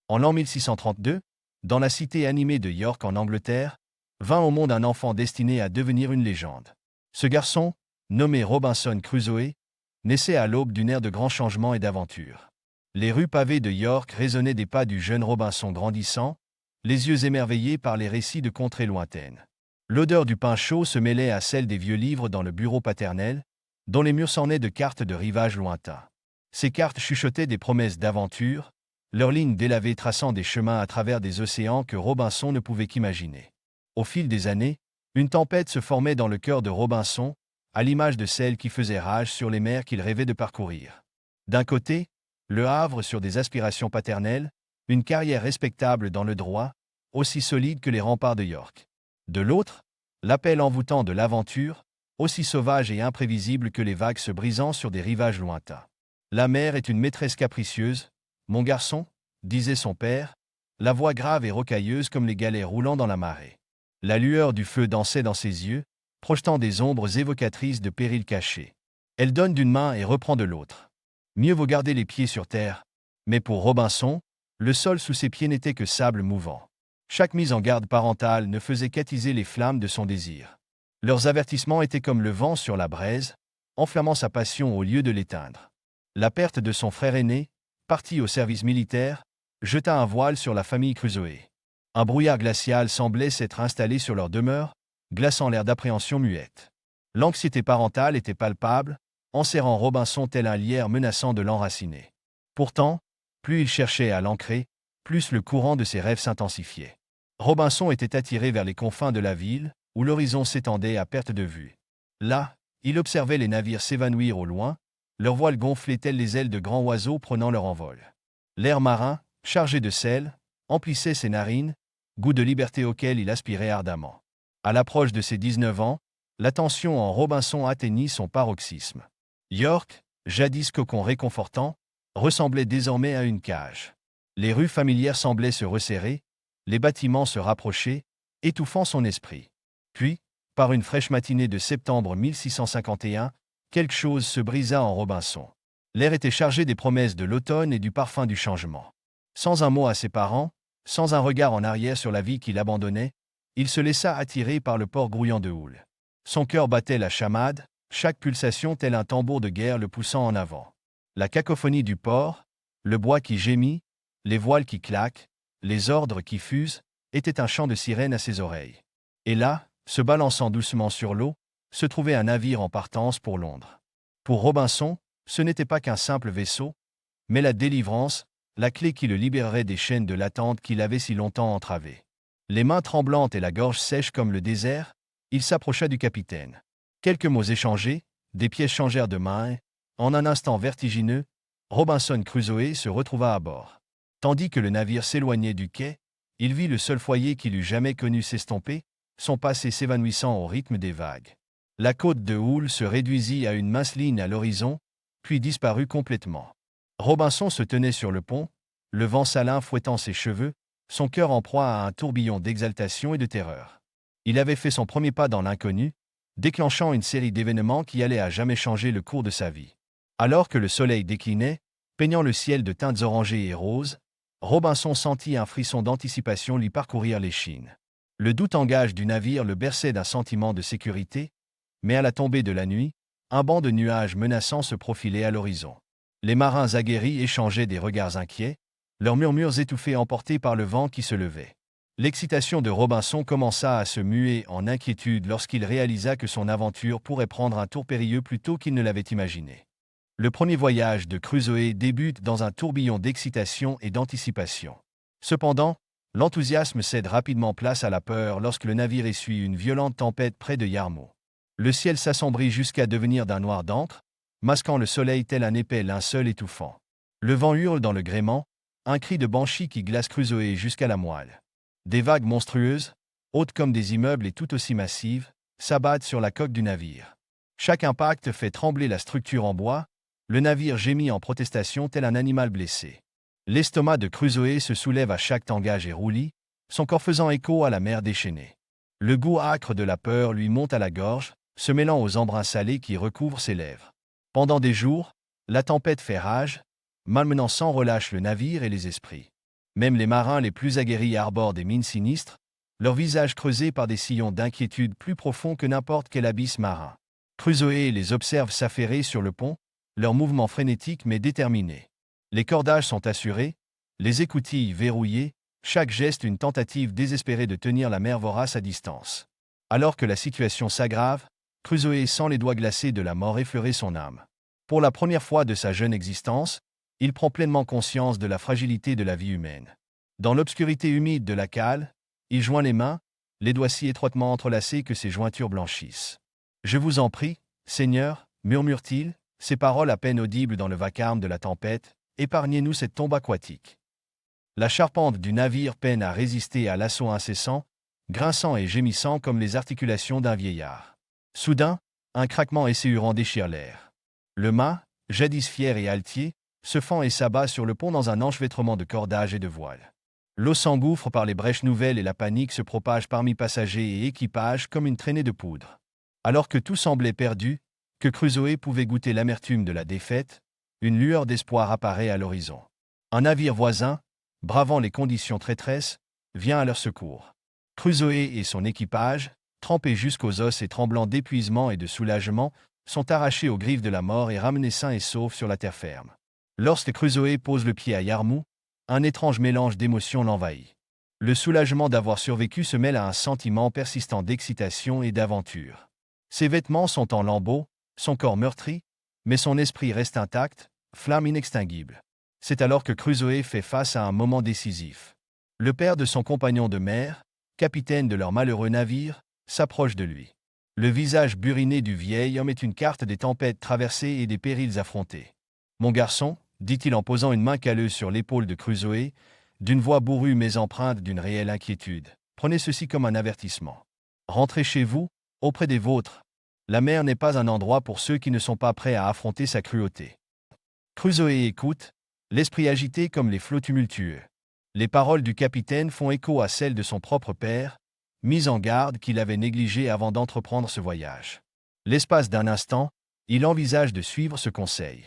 En l'an 1632, dans la cité animée de York en Angleterre, vint au monde un enfant destiné à devenir une légende. Ce garçon, nommé Robinson Crusoe, naissait à l'aube d'une ère de grands changements et d'aventures. Les rues pavées de York résonnaient des pas du jeune Robinson grandissant, les yeux émerveillés par les récits de contrées lointaines. L'odeur du pain chaud se mêlait à celle des vieux livres dans le bureau paternel, dont les murs s'ornaient de cartes de rivages lointains. Ces cartes chuchotaient des promesses d'aventure, leurs lignes délavées traçant des chemins à travers des océans que Robinson ne pouvait qu'imaginer. Au fil des années, une tempête se formait dans le cœur de Robinson, à l'image de celle qui faisait rage sur les mers qu'il rêvait de parcourir. D'un côté, Le Havre sur des aspirations paternelles, une carrière respectable dans le droit, aussi solide que les remparts de York. De l'autre, l'appel envoûtant de l'aventure, aussi sauvage et imprévisible que les vagues se brisant sur des rivages lointains. La mer est une maîtresse capricieuse, mon garçon, disait son père, la voix grave et rocailleuse comme les galets roulant dans la marée. La lueur du feu dansait dans ses yeux, projetant des ombres évocatrices de périls cachés. Elle donne d'une main et reprend de l'autre. Mieux vaut garder les pieds sur terre, mais pour Robinson, le sol sous ses pieds n'était que sable mouvant. Chaque mise en garde parentale ne faisait qu'attiser les flammes de son désir. Leurs avertissements étaient comme le vent sur la braise, enflammant sa passion au lieu de l'éteindre. La perte de son frère aîné, parti au service militaire, jeta un voile sur la famille Crusoe. Un brouillard glacial semblait s'être installé sur leur demeure, glaçant l'air d'appréhension muette. L'anxiété parentale était palpable, enserrant Robinson tel un lierre menaçant de l'enraciner. Pourtant, plus il cherchait à l'ancrer, plus le courant de ses rêves s'intensifiait. Robinson était attiré vers les confins de la ville, où l'horizon s'étendait à perte de vue. Là, il observait les navires s'évanouir au loin, leurs voiles gonflées telles les ailes de grands oiseaux prenant leur envol. L'air marin, chargé de sel, emplissait ses narines, goût de liberté auquel il aspirait ardemment. À l'approche de ses 19 ans, la tension en Robinson atteignit son paroxysme. York, jadis cocon réconfortant, ressemblait désormais à une cage. Les rues familières semblaient se resserrer, les bâtiments se rapprocher, étouffant son esprit. Puis, par une fraîche matinée de septembre 1651, quelque chose se brisa en Robinson. L'air était chargé des promesses de l'automne et du parfum du changement. Sans un mot à ses parents, sans un regard en arrière sur la vie qu'il abandonnait, il se laissa attirer par le port grouillant de houle. Son cœur battait la chamade, chaque pulsation tel un tambour de guerre le poussant en avant. La cacophonie du port, le bois qui gémit, les voiles qui claquent, les ordres qui fusent, étaient un chant de sirène à ses oreilles. Et là, se balançant doucement sur l'eau, se trouvait un navire en partance pour Londres. Pour Robinson, ce n'était pas qu'un simple vaisseau, mais la délivrance, la clé qui le libérerait des chaînes de l'attente qu'il avait si longtemps entravées. Les mains tremblantes et la gorge sèche comme le désert, il s'approcha du capitaine. Quelques mots échangés, des pièces changèrent de main et, en un instant vertigineux, Robinson Crusoe se retrouva à bord. Tandis que le navire s'éloignait du quai, il vit le seul foyer qu'il eût jamais connu s'estomper, son passé s'évanouissant au rythme des vagues. La côte de houle se réduisit à une mince ligne à l'horizon, puis disparut complètement. Robinson se tenait sur le pont, le vent salin fouettant ses cheveux, son cœur en proie à un tourbillon d'exaltation et de terreur. Il avait fait son premier pas dans l'inconnu, déclenchant une série d'événements qui allaient à jamais changer le cours de sa vie. Alors que le soleil déclinait, peignant le ciel de teintes orangées et roses, Robinson sentit un frisson d'anticipation lui parcourir l'échine. Le doux tangage du navire le berçait d'un sentiment de sécurité, mais à la tombée de la nuit, un banc de nuages menaçants se profilait à l'horizon. Les marins aguerris échangeaient des regards inquiets, leurs murmures étouffés emportés par le vent qui se levait. L'excitation de Robinson commença à se muer en inquiétude lorsqu'il réalisa que son aventure pourrait prendre un tour périlleux plus tôt qu'il ne l'avait imaginé. Le premier voyage de Crusoe débute dans un tourbillon d'excitation et d'anticipation. Cependant, l'enthousiasme cède rapidement place à la peur lorsque le navire essuie une violente tempête près de Yarmouth. Le ciel s'assombrit jusqu'à devenir d'un noir d'encre, masquant le soleil tel un épais linceul étouffant. Le vent hurle dans le gréement, un cri de banshee qui glace Crusoe jusqu'à la moelle. Des vagues monstrueuses, hautes comme des immeubles et tout aussi massives, s'abattent sur la coque du navire. Chaque impact fait trembler la structure en bois, le navire gémit en protestation tel un animal blessé. L'estomac de Crusoe se soulève à chaque tangage et roulis, son corps faisant écho à la mer déchaînée. Le goût âcre de la peur lui monte à la gorge, se mêlant aux embruns salés qui recouvrent ses lèvres. Pendant des jours, la tempête fait rage, malmenant sans relâche le navire et les esprits. Même les marins les plus aguerris arborent des mines sinistres, leurs visages creusés par des sillons d'inquiétude plus profonds que n'importe quel abysse marin. Crusoe les observe s'affairer sur le pont, leurs mouvements frénétiques mais déterminés. Les cordages sont assurés, les écoutilles verrouillées, chaque geste une tentative désespérée de tenir la mer vorace à distance. Alors que la situation s'aggrave, Crusoe sent les doigts glacés de la mort effleurer son âme. Pour la première fois de sa jeune existence, il prend pleinement conscience de la fragilité de la vie humaine. Dans l'obscurité humide de la cale, il joint les mains, les doigts si étroitement entrelacés que ses jointures blanchissent. « Je vous en prie, Seigneur, murmure-t-il, ces paroles à peine audibles dans le vacarme de la tempête, épargnez-nous cette tombe aquatique. » La charpente du navire peine à résister à l'assaut incessant, grinçant et gémissant comme les articulations d'un vieillard. Soudain, un craquement esséurant déchire l'air. Le mât, jadis fier et altier, se fend et s'abat sur le pont dans un enchevêtrement de cordages et de voiles. L'eau s'engouffre par les brèches nouvelles et la panique se propage parmi passagers et équipages comme une traînée de poudre. Alors que tout semblait perdu, que Crusoe pouvait goûter l'amertume de la défaite, une lueur d'espoir apparaît à l'horizon. Un navire voisin, bravant les conditions traîtresses, vient à leur secours. Crusoe et son équipage, trempés jusqu'aux os et tremblants d'épuisement et de soulagement, sont arrachés aux griffes de la mort et ramenés sains et saufs sur la terre ferme. Lorsque Crusoe pose le pied à Yarmouth, un étrange mélange d'émotions l'envahit. Le soulagement d'avoir survécu se mêle à un sentiment persistant d'excitation et d'aventure. Ses vêtements sont en lambeaux, son corps meurtri, mais son esprit reste intact, flamme inextinguible. C'est alors que Crusoe fait face à un moment décisif. Le père de son compagnon de mer, capitaine de leur malheureux navire, s'approche de lui. Le visage buriné du vieil homme est une carte des tempêtes traversées et des périls affrontés. « Mon garçon » dit-il en posant une main calleuse sur l'épaule de Crusoe, d'une voix bourrue mais empreinte d'une réelle inquiétude. « Prenez ceci comme un avertissement. Rentrez chez vous, auprès des vôtres. La mer n'est pas un endroit pour ceux qui ne sont pas prêts à affronter sa cruauté. » Crusoe écoute, l'esprit agité comme les flots tumultueux. Les paroles du capitaine font écho à celles de son propre père, mis en garde qu'il avait négligé avant d'entreprendre ce voyage. L'espace d'un instant, il envisage de suivre ce conseil.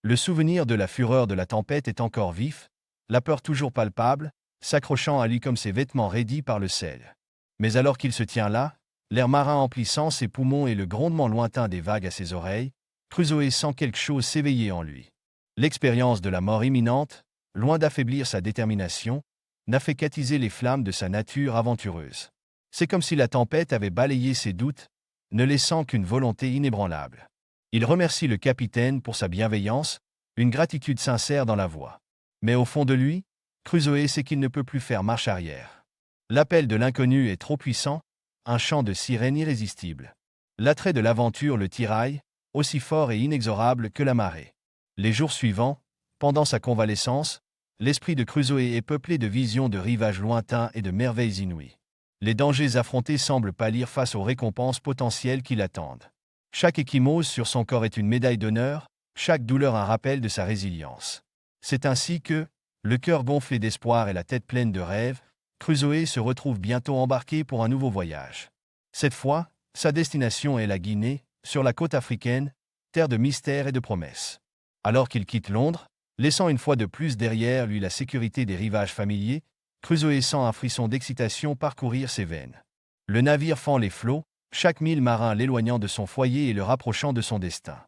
Le souvenir de la fureur de la tempête est encore vif, la peur toujours palpable, s'accrochant à lui comme ses vêtements raidis par le sel. Mais alors qu'il se tient là, l'air marin emplissant ses poumons et le grondement lointain des vagues à ses oreilles, Crusoe sent quelque chose s'éveiller en lui. L'expérience de la mort imminente, loin d'affaiblir sa détermination, n'a fait qu'attiser les flammes de sa nature aventureuse. C'est comme si la tempête avait balayé ses doutes, ne laissant qu'une volonté inébranlable. Il remercie le capitaine pour sa bienveillance, une gratitude sincère dans la voix. Mais au fond de lui, Crusoe sait qu'il ne peut plus faire marche arrière. L'appel de l'inconnu est trop puissant, un chant de sirène irrésistible. L'attrait de l'aventure le tiraille, aussi fort et inexorable que la marée. Les jours suivants, pendant sa convalescence, l'esprit de Crusoe est peuplé de visions de rivages lointains et de merveilles inouïes. Les dangers affrontés semblent pâlir face aux récompenses potentielles qui l'attendent. Chaque ecchymose sur son corps est une médaille d'honneur, chaque douleur un rappel de sa résilience. C'est ainsi que, le cœur gonflé d'espoir et la tête pleine de rêves, Crusoe se retrouve bientôt embarqué pour un nouveau voyage. Cette fois, sa destination est la Guinée, sur la côte africaine, terre de mystères et de promesses. Alors qu'il quitte Londres, laissant une fois de plus derrière lui la sécurité des rivages familiers, Crusoe sent un frisson d'excitation parcourir ses veines. Le navire fend les flots, chaque mille marin l'éloignant de son foyer et le rapprochant de son destin.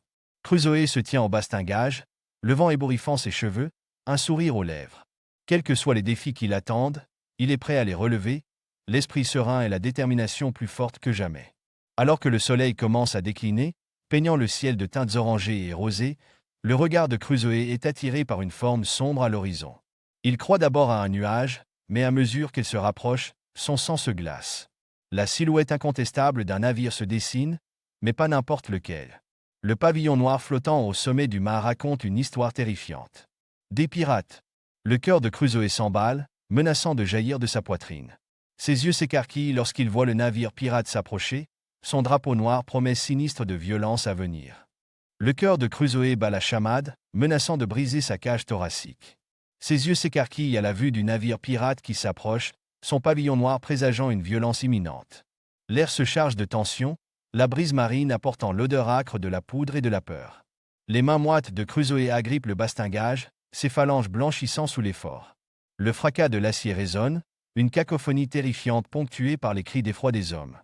Crusoe se tient au bastingage, le vent ébouriffant ses cheveux, un sourire aux lèvres. Quels que soient les défis qui l'attendent, il est prêt à les relever, l'esprit serein et la détermination plus forte que jamais. Alors que le soleil commence à décliner, peignant le ciel de teintes orangées et rosées, le regard de Crusoe est attiré par une forme sombre à l'horizon. Il croit d'abord à un nuage, mais à mesure qu'il se rapproche, son sang se glace. La silhouette incontestable d'un navire se dessine, mais pas n'importe lequel. Le pavillon noir flottant au sommet du mât raconte une histoire terrifiante. Des pirates. Le cœur de Crusoe s'emballe, menaçant de jaillir de sa poitrine. Ses yeux s'écarquillent lorsqu'il voit le navire pirate s'approcher, son drapeau noir promet sinistre de violence à venir. Le cœur de Crusoe bat la chamade, menaçant de briser sa cage thoracique. Ses yeux s'écarquillent à la vue du navire pirate qui s'approche, son pavillon noir présageant une violence imminente. L'air se charge de tension, la brise marine apportant l'odeur âcre de la poudre et de la peur. Les mains moites de Crusoe agrippent le bastingage, ses phalanges blanchissant sous l'effort. Le fracas de l'acier résonne, une cacophonie terrifiante ponctuée par les cris d'effroi des hommes.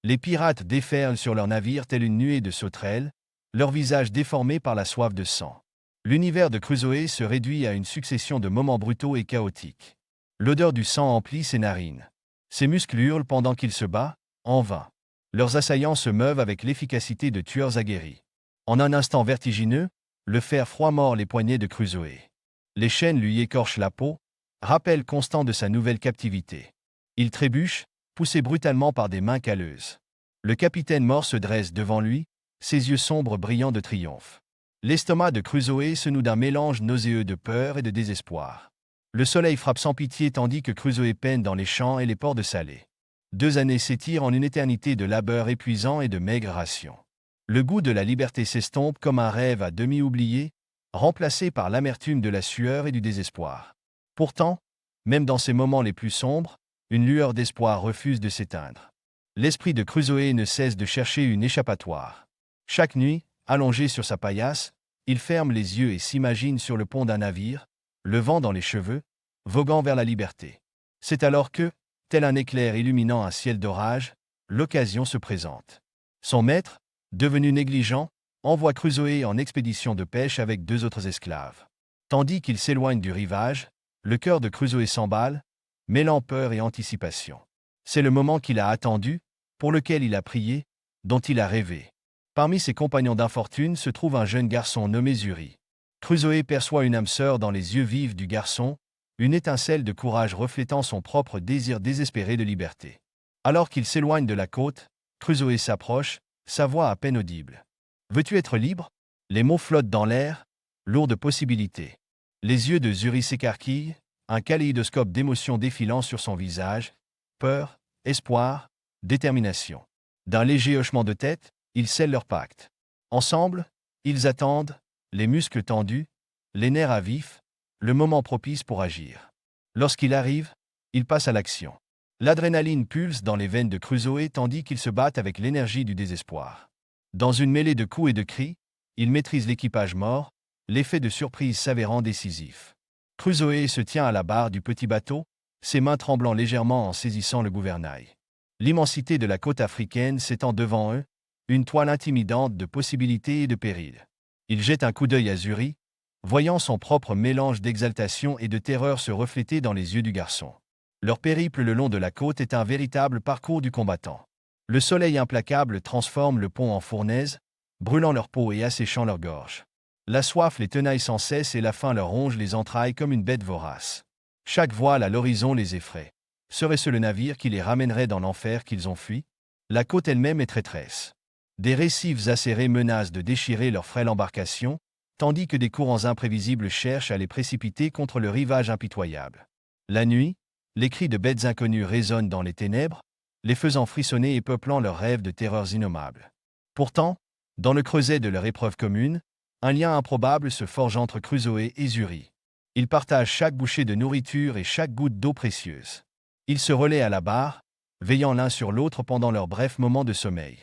Les pirates déferlent sur leur navire telle une nuée de sauterelles, leurs visages déformés par la soif de sang. L'univers de Crusoe se réduit à une succession de moments brutaux et chaotiques. L'odeur du sang emplit ses narines. Ses muscles hurlent pendant qu'il se bat, en vain. Leurs assaillants se meuvent avec l'efficacité de tueurs aguerris. En un instant vertigineux, le fer froid mord les poignets de Crusoe. Les chaînes lui écorchent la peau, rappel constant de sa nouvelle captivité. Il trébuche, poussé brutalement par des mains calleuses. Le capitaine mort se dresse devant lui, ses yeux sombres brillant de triomphe. L'estomac de Crusoe se noue d'un mélange nauséeux de peur et de désespoir. Le soleil frappe sans pitié tandis que Crusoe peine dans les champs et les ports de Salé. 2 années s'étirent en une éternité de labeur épuisant et de maigres rations. Le goût de la liberté s'estompe comme un rêve à demi oublié, remplacé par l'amertume de la sueur et du désespoir. Pourtant, même dans ces moments les plus sombres, une lueur d'espoir refuse de s'éteindre. L'esprit de Crusoe ne cesse de chercher une échappatoire. Chaque nuit, allongé sur sa paillasse, il ferme les yeux et s'imagine sur le pont d'un navire, le vent dans les cheveux, voguant vers la liberté. C'est alors que, tel un éclair illuminant un ciel d'orage, l'occasion se présente. Son maître, devenu négligent, envoie Crusoe en expédition de pêche avec 2 autres esclaves. Tandis qu'il s'éloigne du rivage, le cœur de Crusoe s'emballe, mêlant peur et anticipation. C'est le moment qu'il a attendu, pour lequel il a prié, dont il a rêvé. Parmi ses compagnons d'infortune se trouve un jeune garçon nommé Zuri. Crusoe perçoit une âme sœur dans les yeux vifs du garçon, une étincelle de courage reflétant son propre désir désespéré de liberté. Alors qu'il s'éloigne de la côte, Crusoe s'approche, sa voix à peine audible. « Veux-tu être libre ?» Les mots flottent dans l'air, lourds de possibilités. Les yeux de Zuri s'écarquillent, un kaléidoscope d'émotions défilant sur son visage, peur, espoir, détermination. D'un léger hochement de tête, ils scellent leur pacte. Ensemble, ils attendent, les muscles tendus, les nerfs à vif, le moment propice pour agir. Lorsqu'il arrive, il passe à l'action. L'adrénaline pulse dans les veines de Crusoe tandis qu'il se bat avec l'énergie du désespoir. Dans une mêlée de coups et de cris, il maîtrise l'équipage mort, l'effet de surprise s'avérant décisif. Crusoe se tient à la barre du petit bateau, ses mains tremblant légèrement en saisissant le gouvernail. L'immensité de la côte africaine s'étend devant eux, une toile intimidante de possibilités et de périls. Il jette un coup d'œil à Zuri, voyant son propre mélange d'exaltation et de terreur se refléter dans les yeux du garçon. Leur périple le long de la côte est un véritable parcours du combattant. Le soleil implacable transforme le pont en fournaise, brûlant leur peau et asséchant leur gorge. La soif les tenaille sans cesse et la faim leur ronge les entrailles comme une bête vorace. Chaque voile à l'horizon les effraie. Serait-ce le navire qui les ramènerait dans l'enfer qu'ils ont fui? La côte elle-même est traîtresse. Des récifs acérés menacent de déchirer leur frêle embarcation, tandis que des courants imprévisibles cherchent à les précipiter contre le rivage impitoyable. La nuit, les cris de bêtes inconnues résonnent dans les ténèbres, les faisant frissonner et peuplant leurs rêves de terreurs innommables. Pourtant, dans le creuset de leur épreuve commune, un lien improbable se forge entre Crusoe et Zuri. Ils partagent chaque bouchée de nourriture et chaque goutte d'eau précieuse. Ils se relaient à la barre, veillant l'un sur l'autre pendant leurs brefs moments de sommeil.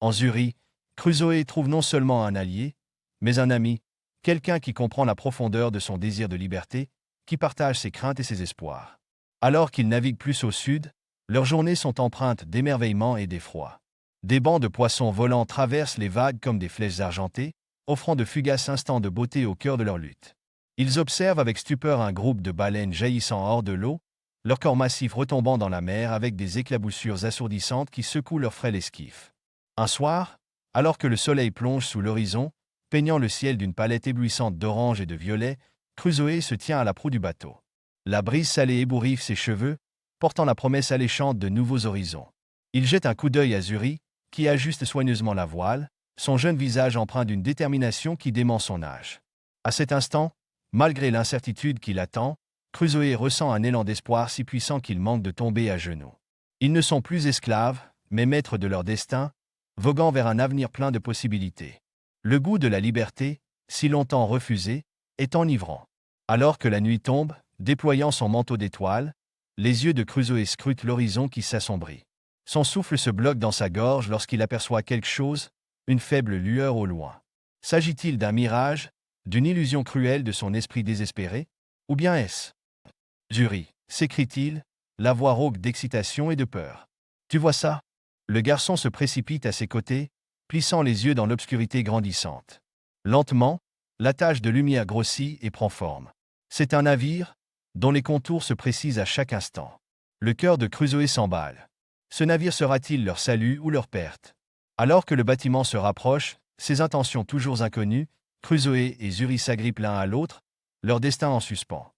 En Zuri, Crusoe trouve non seulement un allié, mais un ami, quelqu'un qui comprend la profondeur de son désir de liberté, qui partage ses craintes et ses espoirs. Alors qu'ils naviguent plus au sud, leurs journées sont empreintes d'émerveillement et d'effroi. Des bancs de poissons volants traversent les vagues comme des flèches argentées, offrant de fugaces instants de beauté au cœur de leur lutte. Ils observent avec stupeur un groupe de baleines jaillissant hors de l'eau, leur corps massif retombant dans la mer avec des éclaboussures assourdissantes qui secouent leur frêle esquif. Un soir, alors que le soleil plonge sous l'horizon, peignant le ciel d'une palette éblouissante d'orange et de violet, Crusoe se tient à la proue du bateau. La brise salée ébouriffe ses cheveux, portant la promesse alléchante de nouveaux horizons. Il jette un coup d'œil à Zuri, qui ajuste soigneusement la voile, son jeune visage empreint d'une détermination qui dément son âge. À cet instant, malgré l'incertitude qui l'attend, Crusoe ressent un élan d'espoir si puissant qu'il manque de tomber à genoux. Ils ne sont plus esclaves, mais maîtres de leur destin, voguant vers un avenir plein de possibilités. Le goût de la liberté, si longtemps refusé, est enivrant. Alors que la nuit tombe, déployant son manteau d'étoiles, les yeux de Crusoe scrutent l'horizon qui s'assombrit. Son souffle se bloque dans sa gorge lorsqu'il aperçoit quelque chose, une faible lueur au loin. S'agit-il d'un mirage, d'une illusion cruelle de son esprit désespéré, ou bien est-ce Zuri, s'écrie-t-il, la voix rauque d'excitation et de peur. Tu vois ça? Le garçon se précipite à ses côtés, plissant les yeux dans l'obscurité grandissante. Lentement, la tache de lumière grossit et prend forme. C'est un navire, dont les contours se précisent à chaque instant. Le cœur de Crusoe s'emballe. Ce navire sera-t-il leur salut ou leur perte? Alors que le bâtiment se rapproche, ses intentions toujours inconnues, Crusoe et Zuri s'agrippent l'un à l'autre, leur destin en suspens.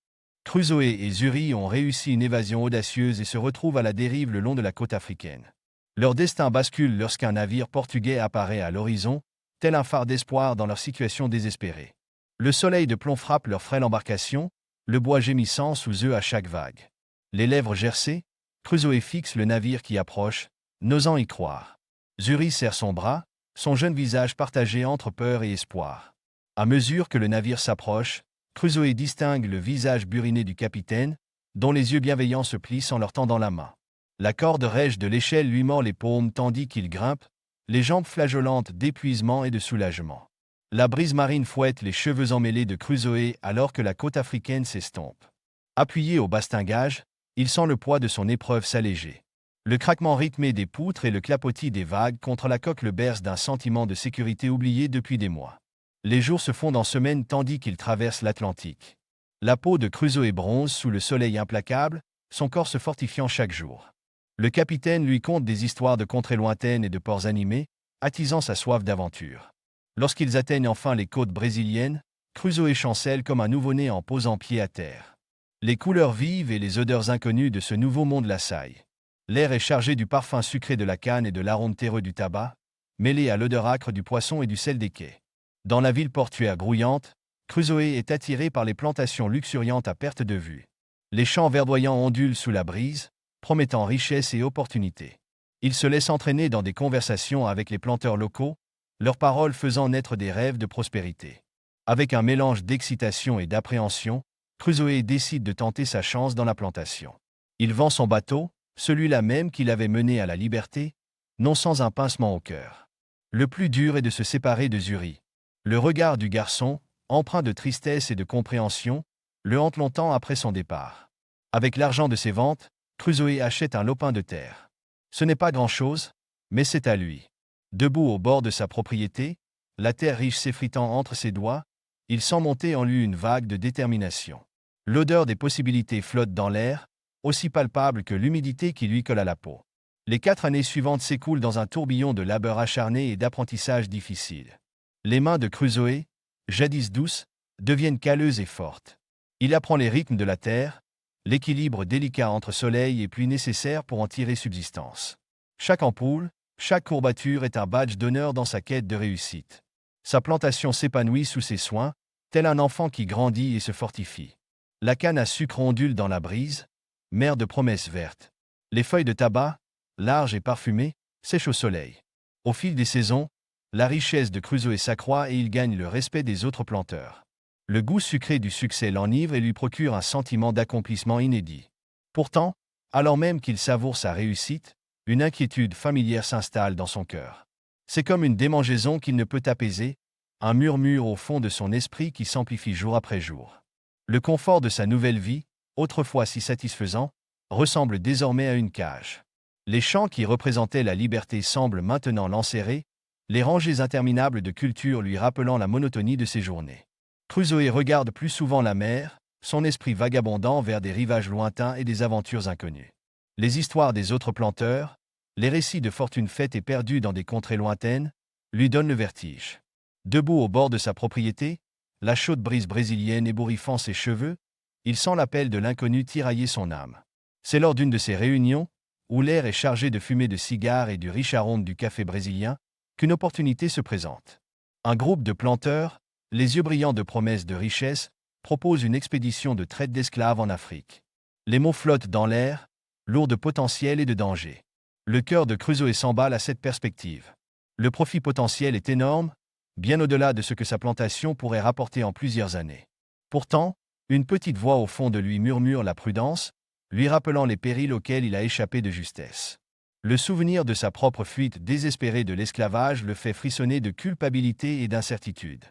Crusoe et Zuri ont réussi une évasion audacieuse et se retrouvent à la dérive le long de la côte africaine. Leur destin bascule lorsqu'un navire portugais apparaît à l'horizon, tel un phare d'espoir dans leur situation désespérée. Le soleil de plomb frappe leur frêle embarcation, le bois gémissant sous eux à chaque vague. Les lèvres gercées, Crusoe fixe le navire qui approche, n'osant y croire. Zuri serre son bras, son jeune visage partagé entre peur et espoir. À mesure que le navire s'approche, Crusoe distingue le visage buriné du capitaine, dont les yeux bienveillants se plissent en leur tendant la main. La corde rêche de l'échelle lui mord les paumes tandis qu'il grimpe, les jambes flageolantes d'épuisement et de soulagement. La brise marine fouette les cheveux emmêlés de Crusoe alors que la côte africaine s'estompe. Appuyé au bastingage, il sent le poids de son épreuve s'alléger. Le craquement rythmé des poutres et le clapotis des vagues contre la coque le bercent d'un sentiment de sécurité oublié depuis des mois. Les jours se fondent en semaines tandis qu'il traverse l'Atlantique. La peau de Crusoe bronze sous le soleil implacable, son corps se fortifiant chaque jour. Le capitaine lui conte des histoires de contrées lointaines et de ports animés, attisant sa soif d'aventure. Lorsqu'ils atteignent enfin les côtes brésiliennes, Crusoe chancelle comme un nouveau-né en posant pied à terre. Les couleurs vives et les odeurs inconnues de ce nouveau monde l'assaillent. L'air est chargé du parfum sucré de la canne et de l'arôme terreux du tabac, mêlé à l'odeur âcre du poisson et du sel des quais. Dans la ville portuaire grouillante, Crusoe est attiré par les plantations luxuriantes à perte de vue. Les champs verdoyants ondulent sous la brise, promettant richesse et opportunité. Il se laisse entraîner dans des conversations avec les planteurs locaux, leurs paroles faisant naître des rêves de prospérité. Avec un mélange d'excitation et d'appréhension, Crusoe décide de tenter sa chance dans la plantation. Il vend son bateau, celui-là même qui l'avait mené à la liberté, non sans un pincement au cœur. Le plus dur est de se séparer de Zuri. Le regard du garçon, empreint de tristesse et de compréhension, le hante longtemps après son départ. Avec l'argent de ses ventes, Crusoe achète un lopin de terre. Ce n'est pas grand-chose, mais c'est à lui. Debout au bord de sa propriété, la terre riche s'effritant entre ses doigts, il sent monter en lui une vague de détermination. L'odeur des possibilités flotte dans l'air, aussi palpable que l'humidité qui lui colle à la peau. Les 4 années suivantes s'écoulent dans un tourbillon de labeur acharné et d'apprentissage difficile. Les mains de Crusoe, jadis douces, deviennent calleuses et fortes. Il apprend les rythmes de la terre, l'équilibre délicat entre soleil et pluie nécessaire pour en tirer subsistance. Chaque ampoule, chaque courbature est un badge d'honneur dans sa quête de réussite. Sa plantation s'épanouit sous ses soins, tel un enfant qui grandit et se fortifie. La canne à sucre ondule dans la brise, mer de promesses vertes. Les feuilles de tabac, larges et parfumées, sèchent au soleil. Au fil des saisons, la richesse de Crusoe s'accroît et il gagne le respect des autres planteurs. Le goût sucré du succès l'enivre et lui procure un sentiment d'accomplissement inédit. Pourtant, alors même qu'il savoure sa réussite, une inquiétude familière s'installe dans son cœur. C'est comme une démangeaison qu'il ne peut apaiser, un murmure au fond de son esprit qui s'amplifie jour après jour. Le confort de sa nouvelle vie, autrefois si satisfaisant, ressemble désormais à une cage. Les champs qui représentaient la liberté semblent maintenant l'enserrer, les rangées interminables de cultures lui rappelant la monotonie de ses journées. Crusoe regarde plus souvent la mer, son esprit vagabondant vers des rivages lointains et des aventures inconnues. Les histoires des autres planteurs, les récits de fortunes faites et perdues dans des contrées lointaines, lui donnent le vertige. Debout au bord de sa propriété, la chaude brise brésilienne ébouriffant ses cheveux, il sent l'appel de l'inconnu tirailler son âme. C'est lors d'une de ces réunions, où l'air est chargé de fumée de cigares et du riche arôme du café brésilien, qu'une opportunité se présente. Un groupe de planteurs, les yeux brillants de promesses de richesse, propose une expédition de traite d'esclaves en Afrique. Les mots flottent dans l'air, lourds de potentiel et de danger. Le cœur de Crusoe s'emballe à cette perspective. Le profit potentiel est énorme, bien au-delà de ce que sa plantation pourrait rapporter en plusieurs années. Pourtant, une petite voix au fond de lui murmure la prudence, lui rappelant les périls auxquels il a échappé de justesse. Le souvenir de sa propre fuite désespérée de l'esclavage le fait frissonner de culpabilité et d'incertitude.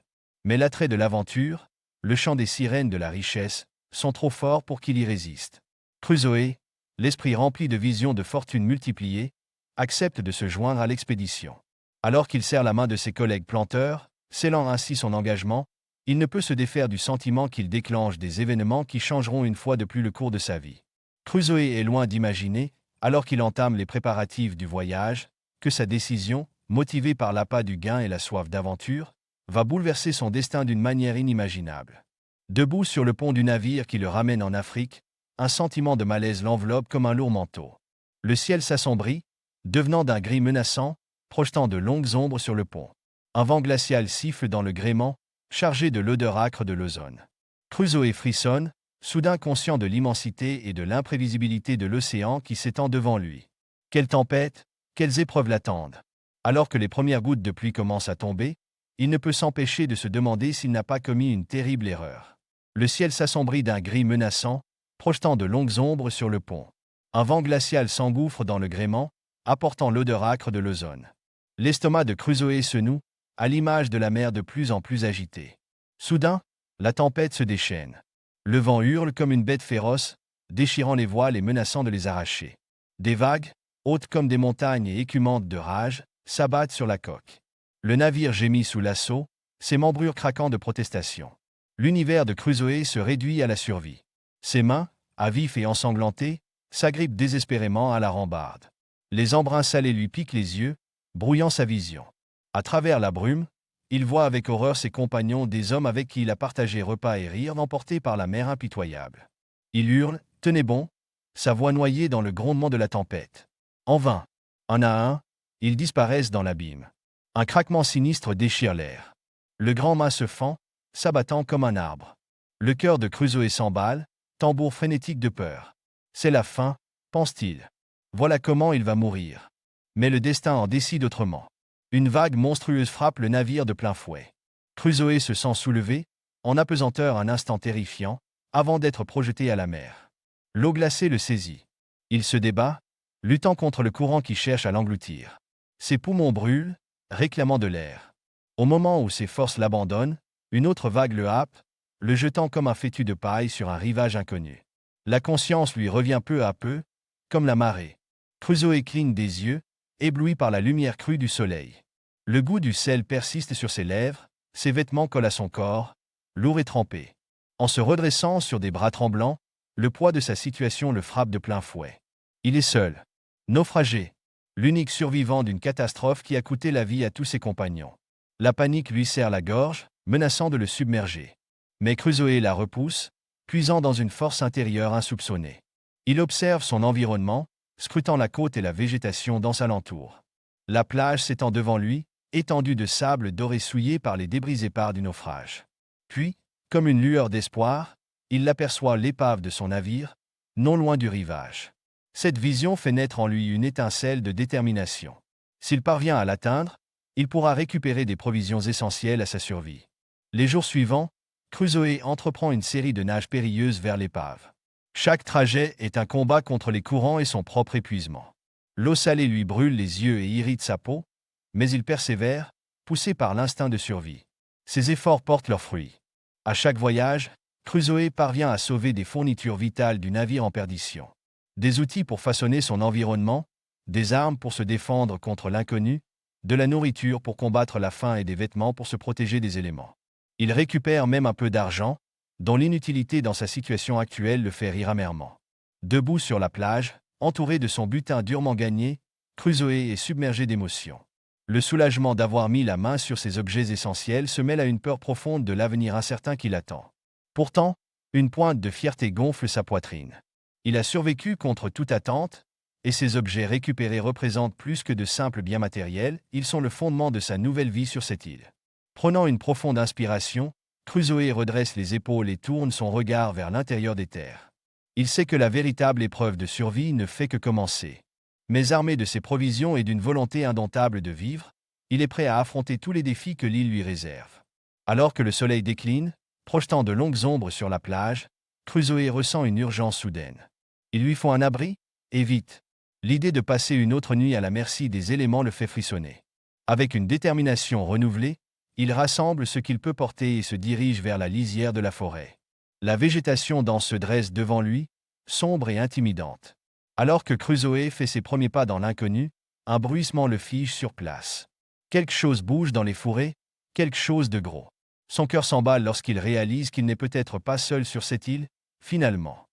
Mais l'attrait de l'aventure, le chant des sirènes de la richesse, sont trop forts pour qu'il y résiste. Crusoe, l'esprit rempli de visions de fortune multipliées, accepte de se joindre à l'expédition. Alors qu'il serre la main de ses collègues planteurs, scellant ainsi son engagement, il ne peut se défaire du sentiment qu'il déclenche des événements qui changeront une fois de plus le cours de sa vie. Crusoe est loin d'imaginer, alors qu'il entame les préparatifs du voyage, que sa décision, motivée par l'appât du gain et la soif d'aventure, va bouleverser son destin d'une manière inimaginable. Debout sur le pont du navire qui le ramène en Afrique, un sentiment de malaise l'enveloppe comme un lourd manteau. Le ciel s'assombrit, devenant d'un gris menaçant, projetant de longues ombres sur le pont. Un vent glacial siffle dans le gréement, chargé de l'odeur âcre de l'ozone. Crusoe frissonne, soudain conscient de l'immensité et de l'imprévisibilité de l'océan qui s'étend devant lui. Quelle tempête, quelles épreuves l'attendent. Alors que les premières gouttes de pluie commencent à tomber, il ne peut s'empêcher de se demander s'il n'a pas commis une terrible erreur. Le ciel s'assombrit d'un gris menaçant, projetant de longues ombres sur le pont. Un vent glacial s'engouffre dans le gréement, apportant l'odeur âcre de l'ozone. L'estomac de Crusoe se noue, à l'image de la mer de plus en plus agitée. Soudain, la tempête se déchaîne. Le vent hurle comme une bête féroce, déchirant les voiles et menaçant de les arracher. Des vagues, hautes comme des montagnes et écumantes de rage, s'abattent sur la coque. Le navire gémit sous l'assaut, ses membrures craquant de protestation. L'univers de Crusoe se réduit à la survie. Ses mains, à vif et ensanglantées, s'agrippent désespérément à la rambarde. Les embruns salés lui piquent les yeux, brouillant sa vision. À travers la brume, il voit avec horreur ses compagnons, des hommes avec qui il a partagé repas et rires, emportés par la mer impitoyable. Il hurle, « Tenez bon !» sa voix noyée dans le grondement de la tempête. En vain. Un à un, ils disparaissent dans l'abîme. Un craquement sinistre déchire l'air. Le grand mât se fend, s'abattant comme un arbre. Le cœur de Crusoe s'emballe, tambour frénétique de peur. C'est la fin, pense-t-il. Voilà comment il va mourir. Mais le destin en décide autrement. Une vague monstrueuse frappe le navire de plein fouet. Crusoe se sent soulevé, en apesanteur un instant terrifiant, avant d'être projeté à la mer. L'eau glacée le saisit. Il se débat, luttant contre le courant qui cherche à l'engloutir. Ses poumons brûlent, réclamant de l'air. Au moment où ses forces l'abandonnent, une autre vague le happe, le jetant comme un fétu de paille sur un rivage inconnu. La conscience lui revient peu à peu, comme la marée. Crusoe cligne des yeux, ébloui par la lumière crue du soleil. Le goût du sel persiste sur ses lèvres, ses vêtements collent à son corps, lourd et trempé. En se redressant sur des bras tremblants, le poids de sa situation le frappe de plein fouet. Il est seul, naufragé, l'unique survivant d'une catastrophe qui a coûté la vie à tous ses compagnons. La panique lui serre la gorge, menaçant de le submerger. Mais Crusoe la repousse, puisant dans une force intérieure insoupçonnée. Il observe son environnement, scrutant la côte et la végétation dans s'alentour. La plage s'étend devant lui, étendue de sable doré souillé par les débris épars du naufrage. Puis, comme une lueur d'espoir, il aperçoit l'épave de son navire, non loin du rivage. Cette vision fait naître en lui une étincelle de détermination. S'il parvient à l'atteindre, il pourra récupérer des provisions essentielles à sa survie. Les jours suivants, Crusoe entreprend une série de nages périlleuses vers l'épave. Chaque trajet est un combat contre les courants et son propre épuisement. L'eau salée lui brûle les yeux et irrite sa peau, mais il persévère, poussé par l'instinct de survie. Ses efforts portent leurs fruits. À chaque voyage, Crusoe parvient à sauver des fournitures vitales du navire en perdition. Des outils pour façonner son environnement, des armes pour se défendre contre l'inconnu, de la nourriture pour combattre la faim et des vêtements pour se protéger des éléments. Il récupère même un peu d'argent, dont l'inutilité dans sa situation actuelle le fait rire amèrement. Debout sur la plage, entouré de son butin durement gagné, Crusoe est submergé d'émotions. Le soulagement d'avoir mis la main sur ces objets essentiels se mêle à une peur profonde de l'avenir incertain qui l'attend. Pourtant, une pointe de fierté gonfle sa poitrine. Il a survécu contre toute attente, et ces objets récupérés représentent plus que de simples biens matériels, ils sont le fondement de sa nouvelle vie sur cette île. Prenant une profonde inspiration, Crusoe redresse les épaules et tourne son regard vers l'intérieur des terres. Il sait que la véritable épreuve de survie ne fait que commencer. Mais armé de ses provisions et d'une volonté indomptable de vivre, il est prêt à affronter tous les défis que l'île lui réserve. Alors que le soleil décline, projetant de longues ombres sur la plage, Crusoe ressent une urgence soudaine. Il lui faut un abri, et vite. L'idée de passer une autre nuit à la merci des éléments le fait frissonner. Avec une détermination renouvelée, il rassemble ce qu'il peut porter et se dirige vers la lisière de la forêt. La végétation dense se dresse devant lui, sombre et intimidante. Alors que Crusoe fait ses premiers pas dans l'inconnu, un bruissement le fige sur place. Quelque chose bouge dans les fourrés, quelque chose de gros. Son cœur s'emballe lorsqu'il réalise qu'il n'est peut-être pas seul sur cette île, finalement.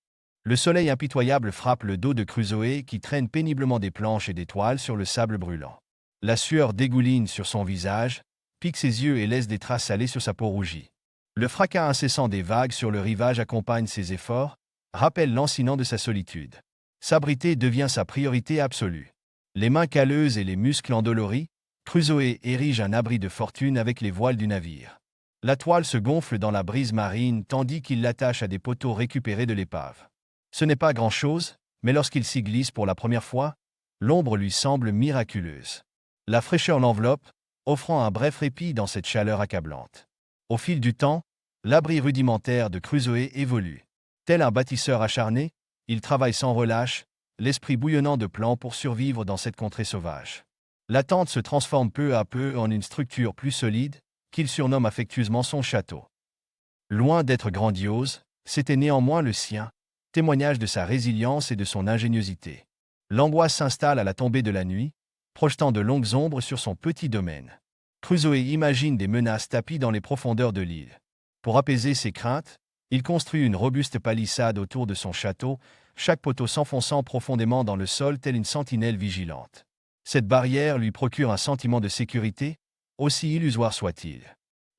Le soleil impitoyable frappe le dos de Crusoe qui traîne péniblement des planches et des toiles sur le sable brûlant. La sueur dégouline sur son visage, pique ses yeux et laisse des traces salées sur sa peau rougie. Le fracas incessant des vagues sur le rivage accompagne ses efforts, rappelle lancinant de sa solitude. S'abriter devient sa priorité absolue. Les mains calleuses et les muscles endoloris, Crusoe érige un abri de fortune avec les voiles du navire. La toile se gonfle dans la brise marine tandis qu'il l'attache à des poteaux récupérés de l'épave. Ce n'est pas grand-chose, mais lorsqu'il s'y glisse pour la première fois, l'ombre lui semble miraculeuse. La fraîcheur l'enveloppe, offrant un bref répit dans cette chaleur accablante. Au fil du temps, l'abri rudimentaire de Crusoe évolue. Tel un bâtisseur acharné, il travaille sans relâche, l'esprit bouillonnant de plans pour survivre dans cette contrée sauvage. La tente se transforme peu à peu en une structure plus solide, qu'il surnomme affectueusement son château. Loin d'être grandiose, c'était néanmoins le sien, témoignage de sa résilience et de son ingéniosité. L'angoisse s'installe à la tombée de la nuit, projetant de longues ombres sur son petit domaine. Crusoe imagine des menaces tapies dans les profondeurs de l'île. Pour apaiser ses craintes, il construit une robuste palissade autour de son château, chaque poteau s'enfonçant profondément dans le sol telle une sentinelle vigilante. Cette barrière lui procure un sentiment de sécurité, aussi illusoire soit-il.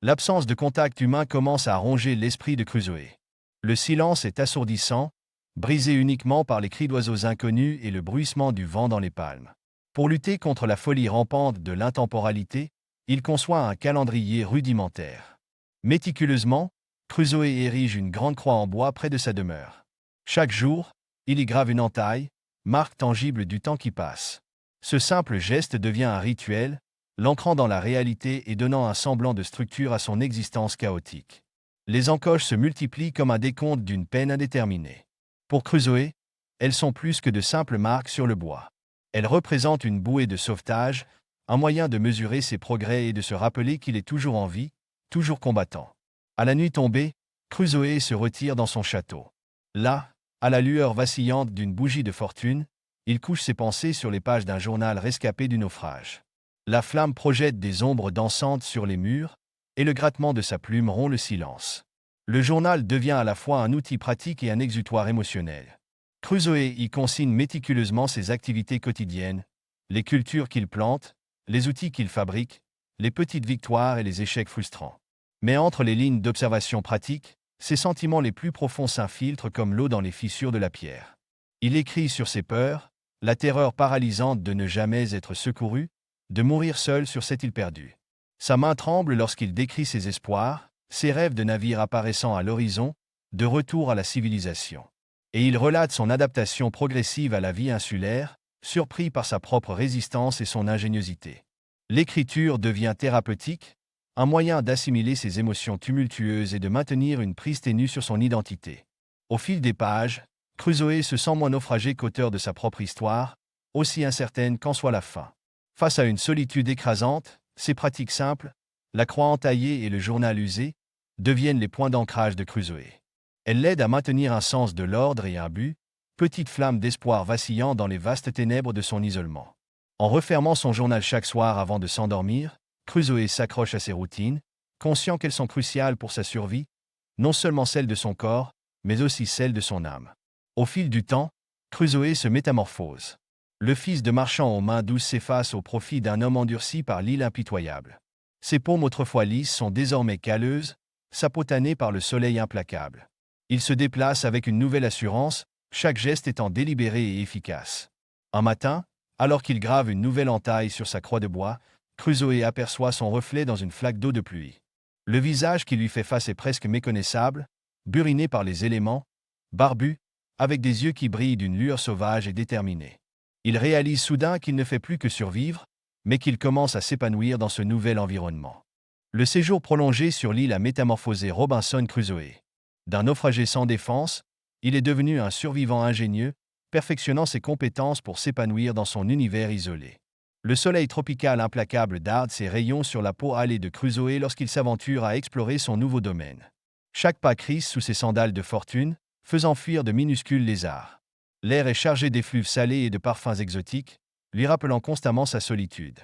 L'absence de contact humain commence à ronger l'esprit de Crusoe. Le silence est assourdissant, brisé uniquement par les cris d'oiseaux inconnus et le bruissement du vent dans les palmes. Pour lutter contre la folie rampante de l'intemporalité, il conçoit un calendrier rudimentaire. Méticuleusement, Crusoe érige une grande croix en bois près de sa demeure. Chaque jour, il y grave une entaille, marque tangible du temps qui passe. Ce simple geste devient un rituel, l'ancrant dans la réalité et donnant un semblant de structure à son existence chaotique. Les encoches se multiplient comme un décompte d'une peine indéterminée. Pour Crusoe, elles sont plus que de simples marques sur le bois. Elles représentent une bouée de sauvetage, un moyen de mesurer ses progrès et de se rappeler qu'il est toujours en vie, toujours combattant. À la nuit tombée, Crusoe se retire dans son château. Là, à la lueur vacillante d'une bougie de fortune, il couche ses pensées sur les pages d'un journal rescapé du naufrage. La flamme projette des ombres dansantes sur les murs, et le grattement de sa plume rompt le silence. Le journal devient à la fois un outil pratique et un exutoire émotionnel. Crusoe y consigne méticuleusement ses activités quotidiennes, les cultures qu'il plante, les outils qu'il fabrique, les petites victoires et les échecs frustrants. Mais entre les lignes d'observation pratique, ses sentiments les plus profonds s'infiltrent comme l'eau dans les fissures de la pierre. Il écrit sur ses peurs, la terreur paralysante de ne jamais être secouru, de mourir seul sur cette île perdue. Sa main tremble lorsqu'il décrit ses espoirs, ses rêves de navire apparaissant à l'horizon, de retour à la civilisation. Et il relate son adaptation progressive à la vie insulaire, surpris par sa propre résistance et son ingéniosité. L'écriture devient thérapeutique, un moyen d'assimiler ses émotions tumultueuses et de maintenir une prise ténue sur son identité. Au fil des pages, Crusoe se sent moins naufragé qu'auteur de sa propre histoire, aussi incertaine qu'en soit la fin. Face à une solitude écrasante, ses pratiques simples, la croix entaillée et le journal usé, deviennent les points d'ancrage de Crusoe. Elles l'aident à maintenir un sens de l'ordre et un but, petite flamme d'espoir vacillant dans les vastes ténèbres de son isolement. En refermant son journal chaque soir avant de s'endormir, Crusoe s'accroche à ses routines, conscient qu'elles sont cruciales pour sa survie, non seulement celle de son corps, mais aussi celle de son âme. Au fil du temps, Crusoe se métamorphose. Le fils de marchand aux mains douces s'efface au profit d'un homme endurci par l'île impitoyable. Ses paumes autrefois lisses sont désormais calleuses, sa peau tannée par le soleil implacable. Il se déplace avec une nouvelle assurance, chaque geste étant délibéré et efficace. Un matin, alors qu'il grave une nouvelle entaille sur sa croix de bois, Crusoe aperçoit son reflet dans une flaque d'eau de pluie. Le visage qui lui fait face est presque méconnaissable, buriné par les éléments, barbu, avec des yeux qui brillent d'une lueur sauvage et déterminée. Il réalise soudain qu'il ne fait plus que survivre, mais qu'il commence à s'épanouir dans ce nouvel environnement. Le séjour prolongé sur l'île a métamorphosé Robinson Crusoe. D'un naufragé sans défense, il est devenu un survivant ingénieux, perfectionnant ses compétences pour s'épanouir dans son univers isolé. Le soleil tropical implacable darde ses rayons sur la peau hâlée de Crusoe lorsqu'il s'aventure à explorer son nouveau domaine. Chaque pas crisse sous ses sandales de fortune, faisant fuir de minuscules lézards. L'air est chargé d'effluves salés et de parfums exotiques, lui rappelant constamment sa solitude.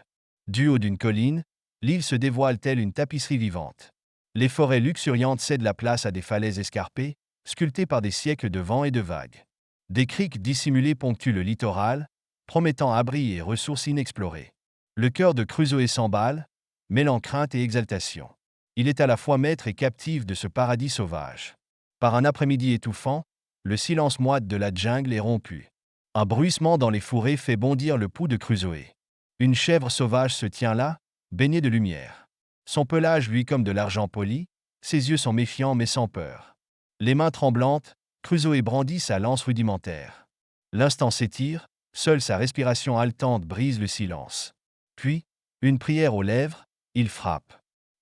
Du haut d'une colline, l'île se dévoile telle une tapisserie vivante. Les forêts luxuriantes cèdent la place à des falaises escarpées, sculptées par des siècles de vents et de vagues. Des criques dissimulées ponctuent le littoral, promettant abri et ressources inexplorées. Le cœur de Crusoé s'emballe, mêlant crainte et exaltation. Il est à la fois maître et captif de ce paradis sauvage. Par un après-midi étouffant, le silence moite de la jungle est rompu. Un bruissement dans les fourrés fait bondir le pouls de Crusoé. Une chèvre sauvage se tient là, baignée de lumière. Son pelage luit comme de l'argent poli, ses yeux sont méfiants mais sans peur. Les mains tremblantes, Crusoé brandit sa lance rudimentaire. L'instant s'étire, seule sa respiration haletante brise le silence. Puis, une prière aux lèvres, il frappe.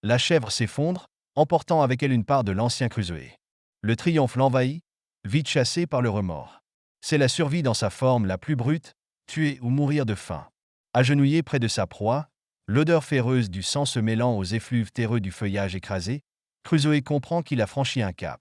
La chèvre s'effondre, emportant avec elle une part de l'ancien Crusoé. Le triomphe l'envahit, vite chassé par le remords. C'est la survie dans sa forme la plus brute, tuer ou mourir de faim. Agenouillé près de sa proie, l'odeur féreuse du sang se mêlant aux effluves terreux du feuillage écrasé, Crusoé comprend qu'il a franchi un cap.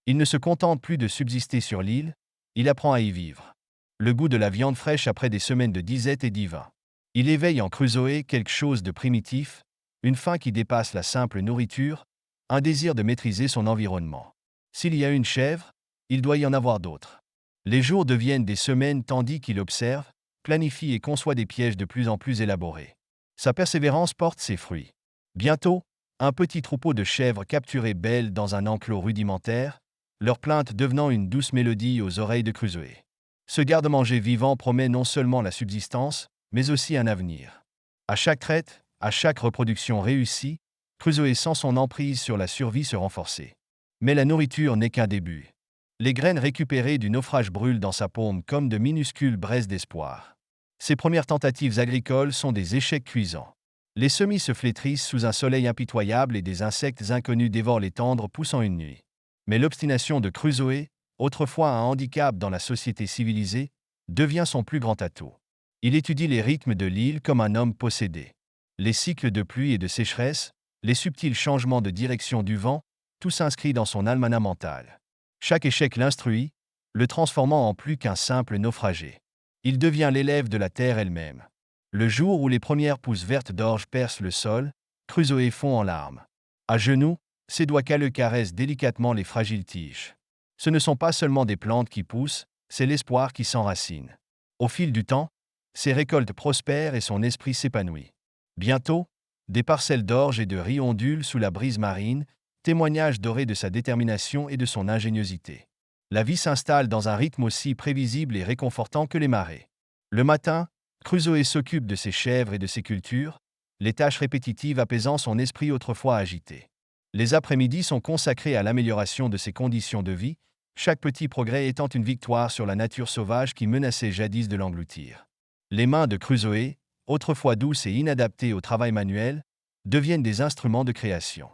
Il ne se contente plus de subsister sur l'île, il apprend à y vivre. Le goût de la viande fraîche après des semaines de disette est divin. Il éveille en Crusoé quelque chose de primitif, une faim qui dépasse la simple nourriture, un désir de maîtriser son environnement. S'il y a une chèvre, il doit y en avoir d'autres. Les jours deviennent des semaines tandis qu'il observe, planifie et conçoit des pièges de plus en plus élaborés. Sa persévérance porte ses fruits. Bientôt, un petit troupeau de chèvres capturées bêlent dans un enclos rudimentaire, leur plainte devenant une douce mélodie aux oreilles de Crusoé. Ce garde-manger vivant promet non seulement la subsistance, mais aussi un avenir. À chaque traite, à chaque reproduction réussie, Crusoé sent son emprise sur la survie se renforcer. Mais la nourriture n'est qu'un début. Les graines récupérées du naufrage brûlent dans sa paume comme de minuscules braises d'espoir. Ses premières tentatives agricoles sont des échecs cuisants. Les semis se flétrissent sous un soleil impitoyable et des insectes inconnus dévorent les tendres poussant une nuit. Mais l'obstination de Crusoé, autrefois un handicap dans la société civilisée, devient son plus grand atout. Il étudie les rythmes de l'île comme un homme possédé. Les cycles de pluie et de sécheresse, les subtils changements de direction du vent, tout s'inscrit dans son almanach mental. Chaque échec l'instruit, le transformant en plus qu'un simple naufragé. Il devient l'élève de la terre elle-même. Le jour où les premières pousses vertes d'orge percent le sol, Crusoé fond en larmes. À genoux, ses doigts calleux caressent délicatement les fragiles tiges. Ce ne sont pas seulement des plantes qui poussent, c'est l'espoir qui s'enracine. Au fil du temps, ses récoltes prospèrent et son esprit s'épanouit. Bientôt, des parcelles d'orge et de riz ondulent sous la brise marine, témoignage doré de sa détermination et de son ingéniosité. La vie s'installe dans un rythme aussi prévisible et réconfortant que les marées. Le matin, Crusoé s'occupe de ses chèvres et de ses cultures, les tâches répétitives apaisant son esprit autrefois agité. Les après-midi sont consacrés à l'amélioration de ses conditions de vie, chaque petit progrès étant une victoire sur la nature sauvage qui menaçait jadis de l'engloutir. Les mains de Crusoé, autrefois douces et inadaptées au travail manuel, deviennent des instruments de création.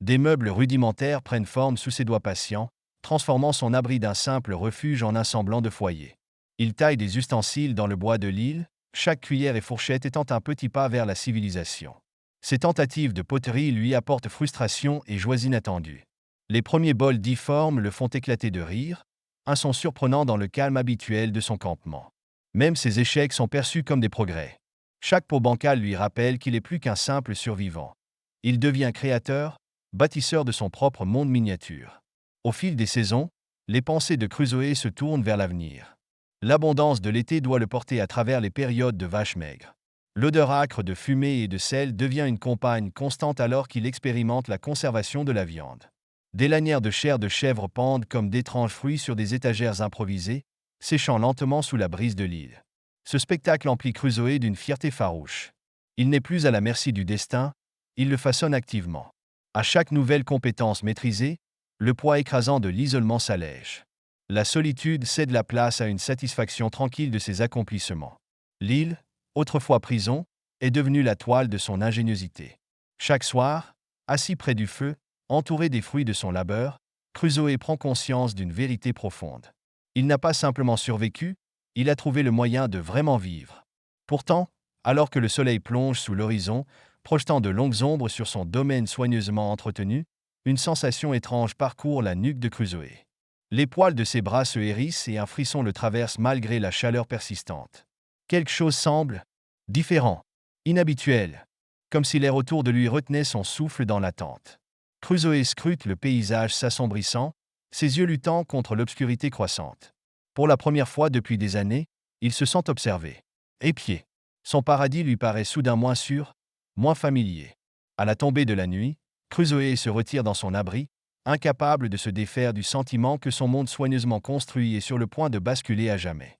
Des meubles rudimentaires prennent forme sous ses doigts patients, transformant son abri d'un simple refuge en un semblant de foyer. Il taille des ustensiles dans le bois de l'île, chaque cuillère et fourchette étant un petit pas vers la civilisation. Ses tentatives de poterie lui apportent frustration et joies inattendues. Les premiers bols difformes le font éclater de rire, un son surprenant dans le calme habituel de son campement. Même ses échecs sont perçus comme des progrès. Chaque pot bancal lui rappelle qu'il est plus qu'un simple survivant. Il devient créateur, bâtisseur de son propre monde miniature. Au fil des saisons, les pensées de Crusoé se tournent vers l'avenir. L'abondance de l'été doit le porter à travers les périodes de vaches maigres. L'odeur âcre de fumée et de sel devient une compagne constante alors qu'il expérimente la conservation de la viande. Des lanières de chair de chèvre pendent comme d'étranges fruits sur des étagères improvisées, séchant lentement sous la brise de l'île. Ce spectacle emplit Crusoé d'une fierté farouche. Il n'est plus à la merci du destin, il le façonne activement. À chaque nouvelle compétence maîtrisée, le poids écrasant de l'isolement s'allège. La solitude cède la place à une satisfaction tranquille de ses accomplissements. L'île, autrefois prison, est devenue la toile de son ingéniosité. Chaque soir, assis près du feu, entouré des fruits de son labeur, Crusoé prend conscience d'une vérité profonde. Il n'a pas simplement survécu, il a trouvé le moyen de vraiment vivre. Pourtant, alors que le soleil plonge sous l'horizon, projetant de longues ombres sur son domaine soigneusement entretenu, une sensation étrange parcourt la nuque de Crusoe. Les poils de ses bras se hérissent et un frisson le traverse malgré la chaleur persistante. Quelque chose semble différent, inhabituel, comme si l'air autour de lui retenait son souffle dans l'attente. Crusoe scrute le paysage s'assombrissant, ses yeux luttant contre l'obscurité croissante. Pour la première fois depuis des années, il se sent observé, épié. Son paradis lui paraît soudain moins sûr, moins familier. À la tombée de la nuit, Crusoe se retire dans son abri, incapable de se défaire du sentiment que son monde soigneusement construit est sur le point de basculer à jamais.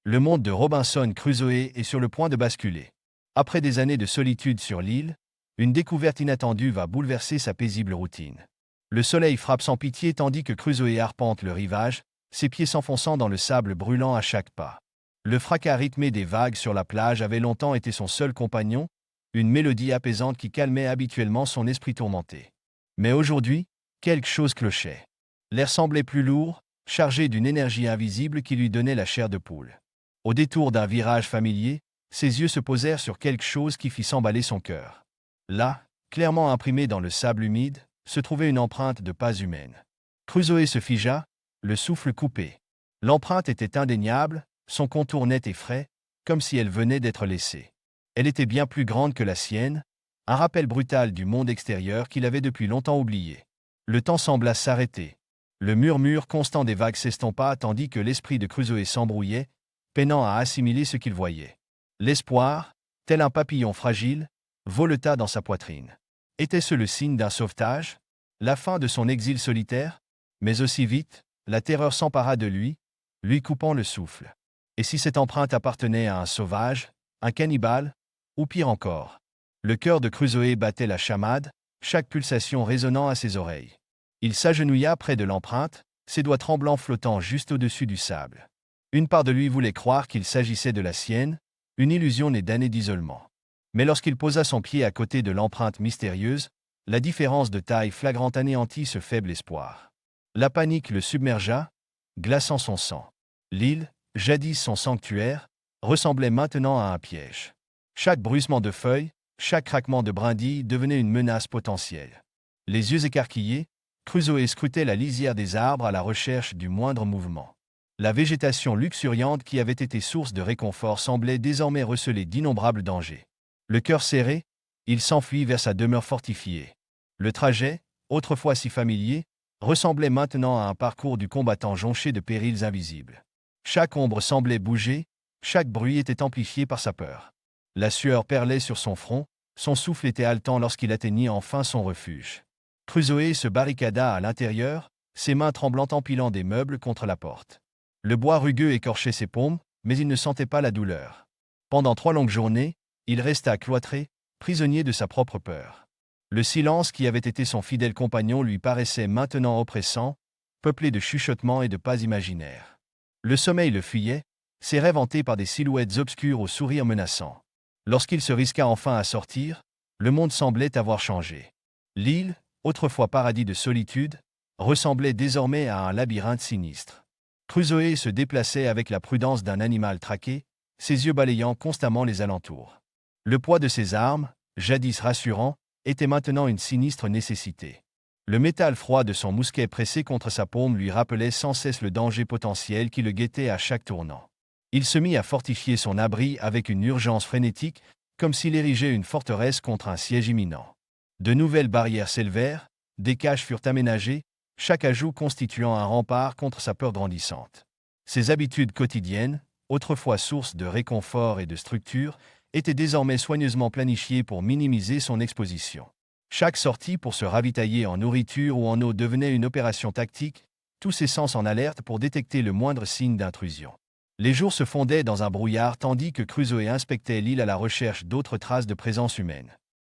Le monde de Robinson Crusoe est sur le point de basculer. Après des années de solitude sur l'île, une découverte inattendue va bouleverser sa paisible routine. Le soleil frappe sans pitié tandis que Crusoe arpente le rivage, ses pieds s'enfonçant dans le sable brûlant à chaque pas. Le fracas rythmé des vagues sur la plage avait longtemps été son seul compagnon, une mélodie apaisante qui calmait habituellement son esprit tourmenté. Mais aujourd'hui, quelque chose clochait. L'air semblait plus lourd, chargé d'une énergie invisible qui lui donnait la chair de poule. Au détour d'un virage familier, ses yeux se posèrent sur quelque chose qui fit s'emballer son cœur. Là, clairement imprimée dans le sable humide, se trouvait une empreinte de pas humaine. Crusoe se figea, le souffle coupé. L'empreinte était indéniable, son contour net et frais, comme si elle venait d'être laissée. Elle était bien plus grande que la sienne, un rappel brutal du monde extérieur qu'il avait depuis longtemps oublié. Le temps sembla s'arrêter. Le murmure constant des vagues s'estompa tandis que l'esprit de Crusoe s'embrouillait, peinant à assimiler ce qu'il voyait. L'espoir, tel un papillon fragile, voleta dans sa poitrine. Était-ce le signe d'un sauvetage, la fin de son exil solitaire? Mais aussi vite, la terreur s'empara de lui, lui coupant le souffle. Et si cette empreinte appartenait à un sauvage, un cannibale, ou pire encore? Le cœur de Crusoe battait la chamade, chaque pulsation résonnant à ses oreilles. Il s'agenouilla près de l'empreinte, ses doigts tremblants flottant juste au-dessus du sable. Une part de lui voulait croire qu'il s'agissait de la sienne, une illusion née d'années d'isolement. Mais lorsqu'il posa son pied à côté de l'empreinte mystérieuse, la différence de taille flagrante anéantit ce faible espoir. La panique le submergea, glaçant son sang. L'île, jadis son sanctuaire, ressemblait maintenant à un piège. Chaque bruissement de feuilles, chaque craquement de brindilles devenait une menace potentielle. Les yeux écarquillés, Crusoe scrutait la lisière des arbres à la recherche du moindre mouvement. La végétation luxuriante qui avait été source de réconfort semblait désormais receler d'innombrables dangers. Le cœur serré, il s'enfuit vers sa demeure fortifiée. Le trajet, autrefois si familier, ressemblait maintenant à un parcours du combattant jonché de périls invisibles. Chaque ombre semblait bouger, chaque bruit était amplifié par sa peur. La sueur perlait sur son front, son souffle était haletant lorsqu'il atteignit enfin son refuge. Crusoe se barricada à l'intérieur, ses mains tremblantes empilant des meubles contre la porte. Le bois rugueux écorchait ses paumes, mais il ne sentait pas la douleur. Pendant 3 longues journées, il resta cloîtré, prisonnier de sa propre peur. Le silence qui avait été son fidèle compagnon lui paraissait maintenant oppressant, peuplé de chuchotements et de pas imaginaires. Le sommeil le fuyait, ses rêves hantés par des silhouettes obscures au sourire menaçant. Lorsqu'il se risqua enfin à sortir, le monde semblait avoir changé. L'île, autrefois paradis de solitude, ressemblait désormais à un labyrinthe sinistre. Crusoe se déplaçait avec la prudence d'un animal traqué, ses yeux balayant constamment les alentours. Le poids de ses armes, jadis rassurant, était maintenant une sinistre nécessité. Le métal froid de son mousquet pressé contre sa paume lui rappelait sans cesse le danger potentiel qui le guettait à chaque tournant. Il se mit à fortifier son abri avec une urgence frénétique, comme s'il érigeait une forteresse contre un siège imminent. De nouvelles barrières s'élevèrent, des caches furent aménagées, chaque ajout constituant un rempart contre sa peur grandissante. Ses habitudes quotidiennes, autrefois source de réconfort et de structure, étaient désormais soigneusement planifiées pour minimiser son exposition. Chaque sortie pour se ravitailler en nourriture ou en eau devenait une opération tactique, tous ses sens en alerte pour détecter le moindre signe d'intrusion. Les jours se fondaient dans un brouillard tandis que Crusoe inspectait l'île à la recherche d'autres traces de présence humaine.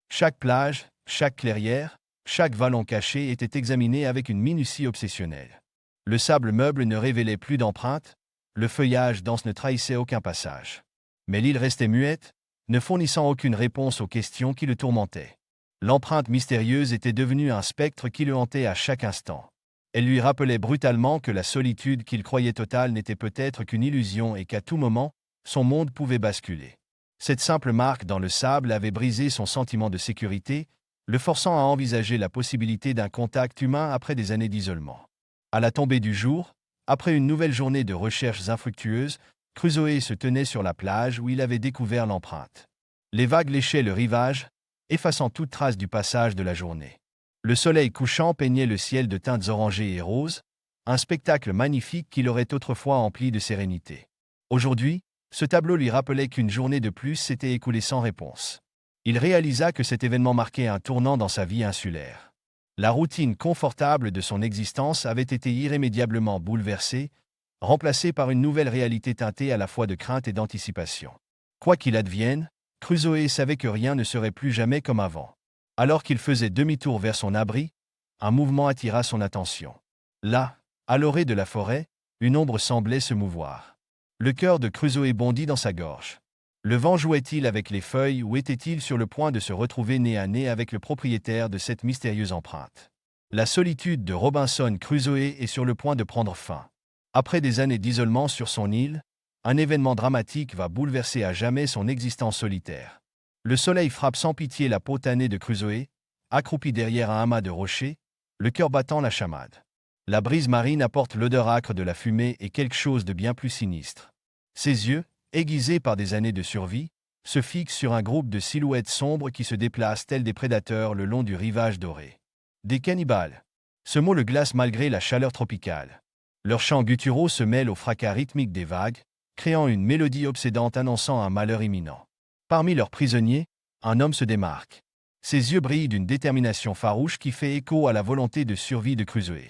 Chaque plage, chaque clairière, chaque vallon caché était examiné avec une minutie obsessionnelle. Le sable meuble ne révélait plus d'empreintes, le feuillage dense ne trahissait aucun passage. Mais l'île restait muette, ne fournissant aucune réponse aux questions qui le tourmentaient. L'empreinte mystérieuse était devenue un spectre qui le hantait à chaque instant. Elle lui rappelait brutalement que la solitude qu'il croyait totale n'était peut-être qu'une illusion et qu'à tout moment, son monde pouvait basculer. Cette simple marque dans le sable avait brisé son sentiment de sécurité, le forçant à envisager la possibilité d'un contact humain après des années d'isolement. À la tombée du jour, après une nouvelle journée de recherches infructueuses, Crusoe se tenait sur la plage où il avait découvert l'empreinte. Les vagues léchaient le rivage, effaçant toute trace du passage de la journée. Le soleil couchant peignait le ciel de teintes orangées et roses, un spectacle magnifique qui l'aurait autrefois empli de sérénité. Aujourd'hui, ce tableau lui rappelait qu'une journée de plus s'était écoulée sans réponse. Il réalisa que cet événement marquait un tournant dans sa vie insulaire. La routine confortable de son existence avait été irrémédiablement bouleversée, remplacée par une nouvelle réalité teintée à la fois de crainte et d'anticipation. Quoi qu'il advienne, Crusoe savait que rien ne serait plus jamais comme avant. Alors qu'il faisait demi-tour vers son abri, un mouvement attira son attention. Là, à l'orée de la forêt, une ombre semblait se mouvoir. Le cœur de Crusoe bondit dans sa gorge. Le vent jouait-il avec les feuilles ou était-il sur le point de se retrouver nez à nez avec le propriétaire de cette mystérieuse empreinte? La solitude de Robinson Crusoe est sur le point de prendre fin. Après des années d'isolement sur son île, un événement dramatique va bouleverser à jamais son existence solitaire. Le soleil frappe sans pitié la peau tannée de Crusoe, accroupi derrière un amas de rochers, le cœur battant la chamade. La brise marine apporte l'odeur âcre de la fumée et quelque chose de bien plus sinistre. Ses yeux, aiguisés par des années de survie, se fixent sur un groupe de silhouettes sombres qui se déplacent tels des prédateurs le long du rivage doré. Des cannibales. Ce mot le glace malgré la chaleur tropicale. Leurs chants gutturaux se mêlent au fracas rythmique des vagues, créant une mélodie obsédante annonçant un malheur imminent. Parmi leurs prisonniers, un homme se démarque. Ses yeux brillent d'une détermination farouche qui fait écho à la volonté de survie de Crusoe.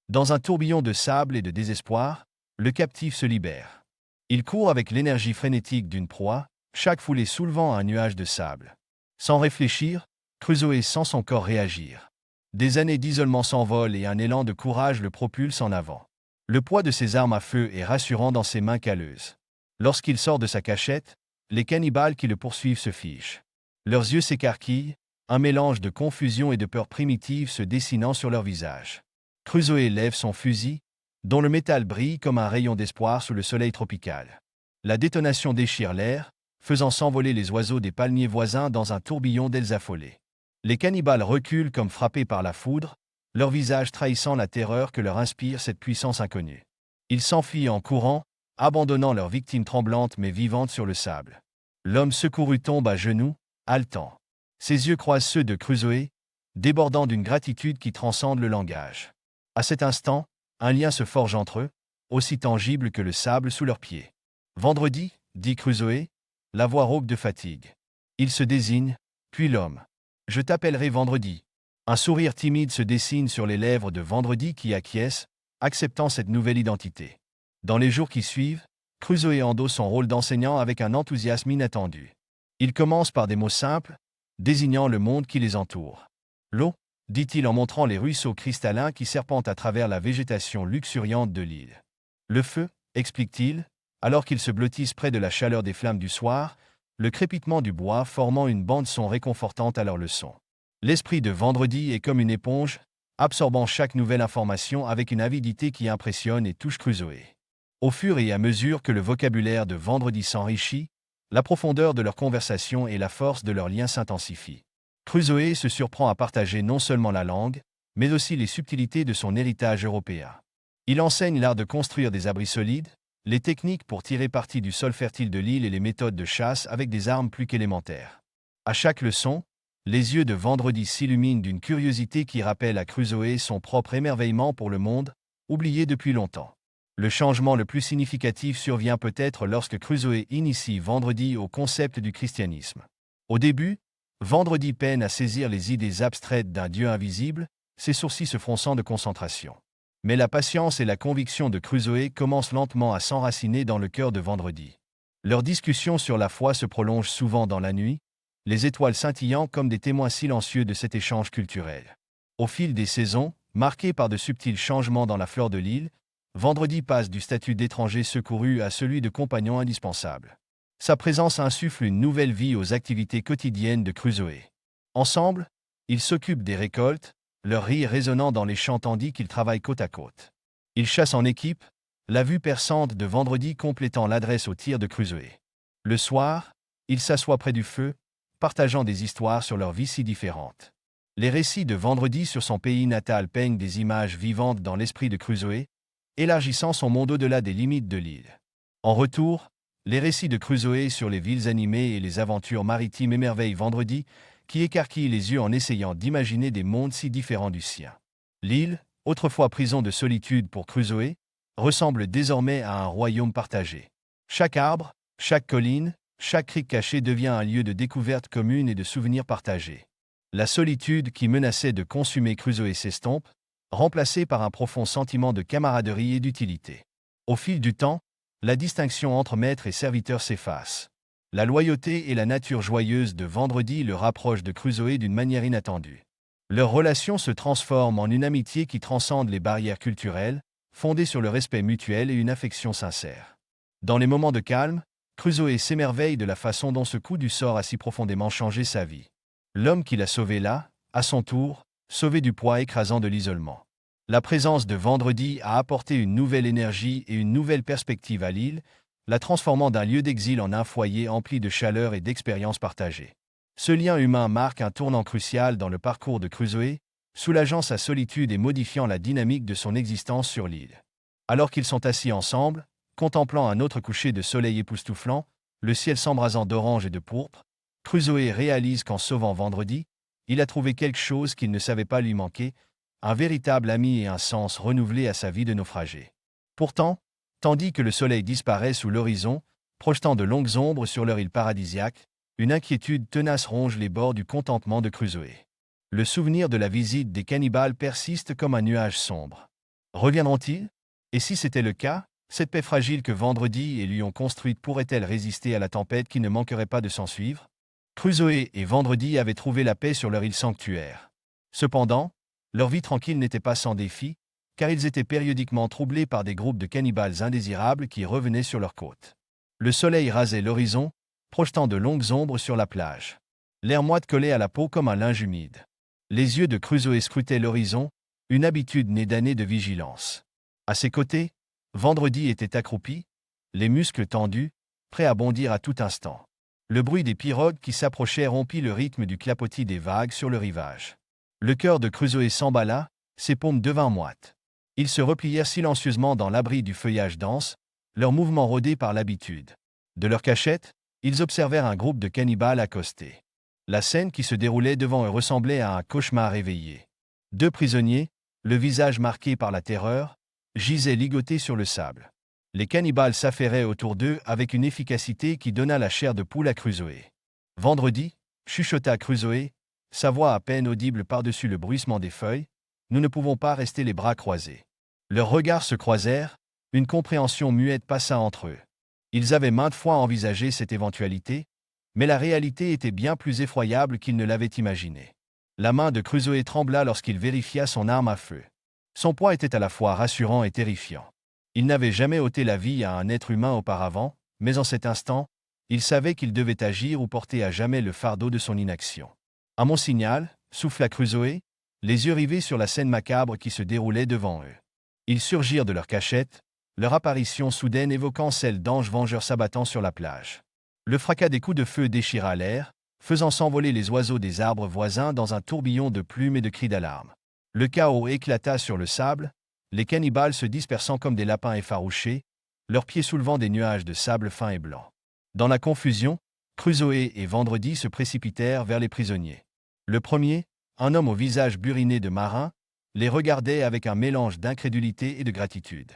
Dans un tourbillon de sable et de désespoir, le captif se libère. Il court avec l'énergie frénétique d'une proie, chaque foulée soulevant un nuage de sable. Sans réfléchir, Crusoe sent son corps réagir. Des années d'isolement s'envolent et un élan de courage le propulse en avant. Le poids de ses armes à feu est rassurant dans ses mains calleuses. Lorsqu'il sort de sa cachette, les cannibales qui le poursuivent se fichent. Leurs yeux s'écarquillent, un mélange de confusion et de peur primitive se dessinant sur leur visage. Crusoe lève son fusil, dont le métal brille comme un rayon d'espoir sous le soleil tropical. La détonation déchire l'air, faisant s'envoler les oiseaux des palmiers voisins dans un tourbillon d'ailes affolées. Les cannibales reculent comme frappés par la foudre, leur visage trahissant la terreur que leur inspire cette puissance inconnue. Ils s'enfuient en courant, abandonnant leurs victimes tremblantes mais vivantes sur le sable. L'homme secouru tombe à genoux, haletant. Ses yeux croisent ceux de Crusoe, débordant d'une gratitude qui transcende le langage. À cet instant, un lien se forge entre eux, aussi tangible que le sable sous leurs pieds. « Vendredi » dit Crusoe, la voix rauque de fatigue. Il se désigne, puis l'homme. « Je t'appellerai Vendredi. » Un sourire timide se dessine sur les lèvres de Vendredi qui acquiesce, acceptant cette nouvelle identité. Dans les jours qui suivent, Crusoe endosse son rôle d'enseignant avec un enthousiasme inattendu. Il commence par des mots simples, désignant le monde qui les entoure. « L'eau » dit-il en montrant les ruisseaux cristallins qui serpentent à travers la végétation luxuriante de l'île. « Le feu » explique-t-il, alors qu'ils se blottissent près de la chaleur des flammes du soir, le crépitement du bois formant une bande-son réconfortante à leur leçon. L'esprit de Vendredi est comme une éponge, absorbant chaque nouvelle information avec une avidité qui impressionne et touche Crusoe. Au fur et à mesure que le vocabulaire de Vendredi s'enrichit, la profondeur de leur conversation et la force de leurs liens s'intensifient. Crusoe se surprend à partager non seulement la langue, mais aussi les subtilités de son héritage européen. Il enseigne l'art de construire des abris solides, les techniques pour tirer parti du sol fertile de l'île et les méthodes de chasse avec des armes plus qu'élémentaires. À chaque leçon, les yeux de Vendredi s'illuminent d'une curiosité qui rappelle à Crusoe son propre émerveillement pour le monde, oublié depuis longtemps. Le changement le plus significatif survient peut-être lorsque Crusoe initie Vendredi au concept du christianisme. Au début, Vendredi peine à saisir les idées abstraites d'un Dieu invisible, ses sourcils se fronçant de concentration. Mais la patience et la conviction de Crusoe commencent lentement à s'enraciner dans le cœur de Vendredi. Leurs discussions sur la foi se prolongent souvent dans la nuit, les étoiles scintillant comme des témoins silencieux de cet échange culturel. Au fil des saisons, marquées par de subtils changements dans la flore de l'île, Vendredi passe du statut d'étranger secouru à celui de compagnon indispensable. Sa présence insuffle une nouvelle vie aux activités quotidiennes de Crusoe. Ensemble, ils s'occupent des récoltes, leur rire résonnant dans les champs tandis qu'ils travaillent côte à côte. Ils chassent en équipe, la vue perçante de Vendredi complétant l'adresse au tir de Crusoe. Le soir, ils s'assoient près du feu, partageant des histoires sur leur vie si différentes. Les récits de Vendredi sur son pays natal peignent des images vivantes dans l'esprit de Crusoe, élargissant son monde au-delà des limites de l'île. En retour, les récits de Crusoe sur les villes animées et les aventures maritimes émerveillent Vendredi, qui écarquille les yeux en essayant d'imaginer des mondes si différents du sien. L'île, autrefois prison de solitude pour Crusoe, ressemble désormais à un royaume partagé. Chaque arbre, chaque colline, chaque crique cachée devient un lieu de découverte commune et de souvenirs partagés. La solitude qui menaçait de consumer Crusoe s'estompe, remplacée par un profond sentiment de camaraderie et d'utilité. Au fil du temps, la distinction entre maître et serviteur s'efface. La loyauté et la nature joyeuse de Vendredi le rapprochent de Crusoe d'une manière inattendue. Leur relation se transforme en une amitié qui transcende les barrières culturelles, fondée sur le respect mutuel et une affection sincère. Dans les moments de calme, Crusoe s'émerveille de la façon dont ce coup du sort a si profondément changé sa vie. L'homme qui l'a sauvé là, à son tour, sauvé du poids écrasant de l'isolement. La présence de Vendredi a apporté une nouvelle énergie et une nouvelle perspective à l'île, la transformant d'un lieu d'exil en un foyer empli de chaleur et d'expériences partagées. Ce lien humain marque un tournant crucial dans le parcours de Crusoe, soulageant sa solitude et modifiant la dynamique de son existence sur l'île. Alors qu'ils sont assis ensemble, contemplant un autre coucher de soleil époustouflant, le ciel s'embrasant d'orange et de pourpre, Crusoe réalise qu'en sauvant Vendredi, il a trouvé quelque chose qu'il ne savait pas lui manquer, un véritable ami et un sens renouvelé à sa vie de naufragé. Pourtant, tandis que le soleil disparaît sous l'horizon, projetant de longues ombres sur leur île paradisiaque, une inquiétude tenace ronge les bords du contentement de Crusoe. Le souvenir de la visite des cannibales persiste comme un nuage sombre. Reviendront-ils? Et si c'était le cas, cette paix fragile que Vendredi et lui ont construite pourrait-elle résister à la tempête qui ne manquerait pas de s'ensuivre? Crusoe et Vendredi avaient trouvé la paix sur leur île sanctuaire. Cependant, leur vie tranquille n'était pas sans défi, car ils étaient périodiquement troublés par des groupes de cannibales indésirables qui revenaient sur leurs côtes. Le soleil rasait l'horizon, projetant de longues ombres sur la plage. L'air moite collait à la peau comme un linge humide. Les yeux de Crusoe scrutaient l'horizon, une habitude née d'années de vigilance. À ses côtés, Vendredi était accroupi, les muscles tendus, prêt à bondir à tout instant. Le bruit des pirogues qui s'approchaient rompit le rythme du clapotis des vagues sur le rivage. Le cœur de Crusoe s'emballa, ses paumes devinrent moites. Ils se replièrent silencieusement dans l'abri du feuillage dense, leurs mouvements rodés par l'habitude. De leur cachette, ils observèrent un groupe de cannibales accostés. La scène qui se déroulait devant eux ressemblait à un cauchemar éveillé. Deux prisonniers, le visage marqué par la terreur, gisaient ligotés sur le sable. Les cannibales s'affairaient autour d'eux avec une efficacité qui donna la chair de poule à Crusoe. « Vendredi » chuchota Crusoe, sa voix à peine audible par-dessus le bruissement des feuilles, « nous ne pouvons pas rester les bras croisés. » Leurs regards se croisèrent, une compréhension muette passa entre eux. Ils avaient maintes fois envisagé cette éventualité, mais la réalité était bien plus effroyable qu'ils ne l'avaient imaginé. La main de Crusoe trembla lorsqu'il vérifia son arme à feu. Son poids était à la fois rassurant et terrifiant. Il n'avait jamais ôté la vie à un être humain auparavant, mais en cet instant, il savait qu'il devait agir ou porter à jamais le fardeau de son inaction. « À mon signal » souffla Crusoe, les yeux rivés sur la scène macabre qui se déroulait devant eux. Ils surgirent de leur cachette, leur apparition soudaine évoquant celle d'anges vengeurs s'abattant sur la plage. Le fracas des coups de feu déchira l'air, faisant s'envoler les oiseaux des arbres voisins dans un tourbillon de plumes et de cris d'alarme. Le chaos éclata sur le sable, les cannibales se dispersant comme des lapins effarouchés, leurs pieds soulevant des nuages de sable fin et blanc. Dans la confusion, Crusoe et Vendredi se précipitèrent vers les prisonniers. Le premier, un homme au visage buriné de marin, les regardait avec un mélange d'incrédulité et de gratitude.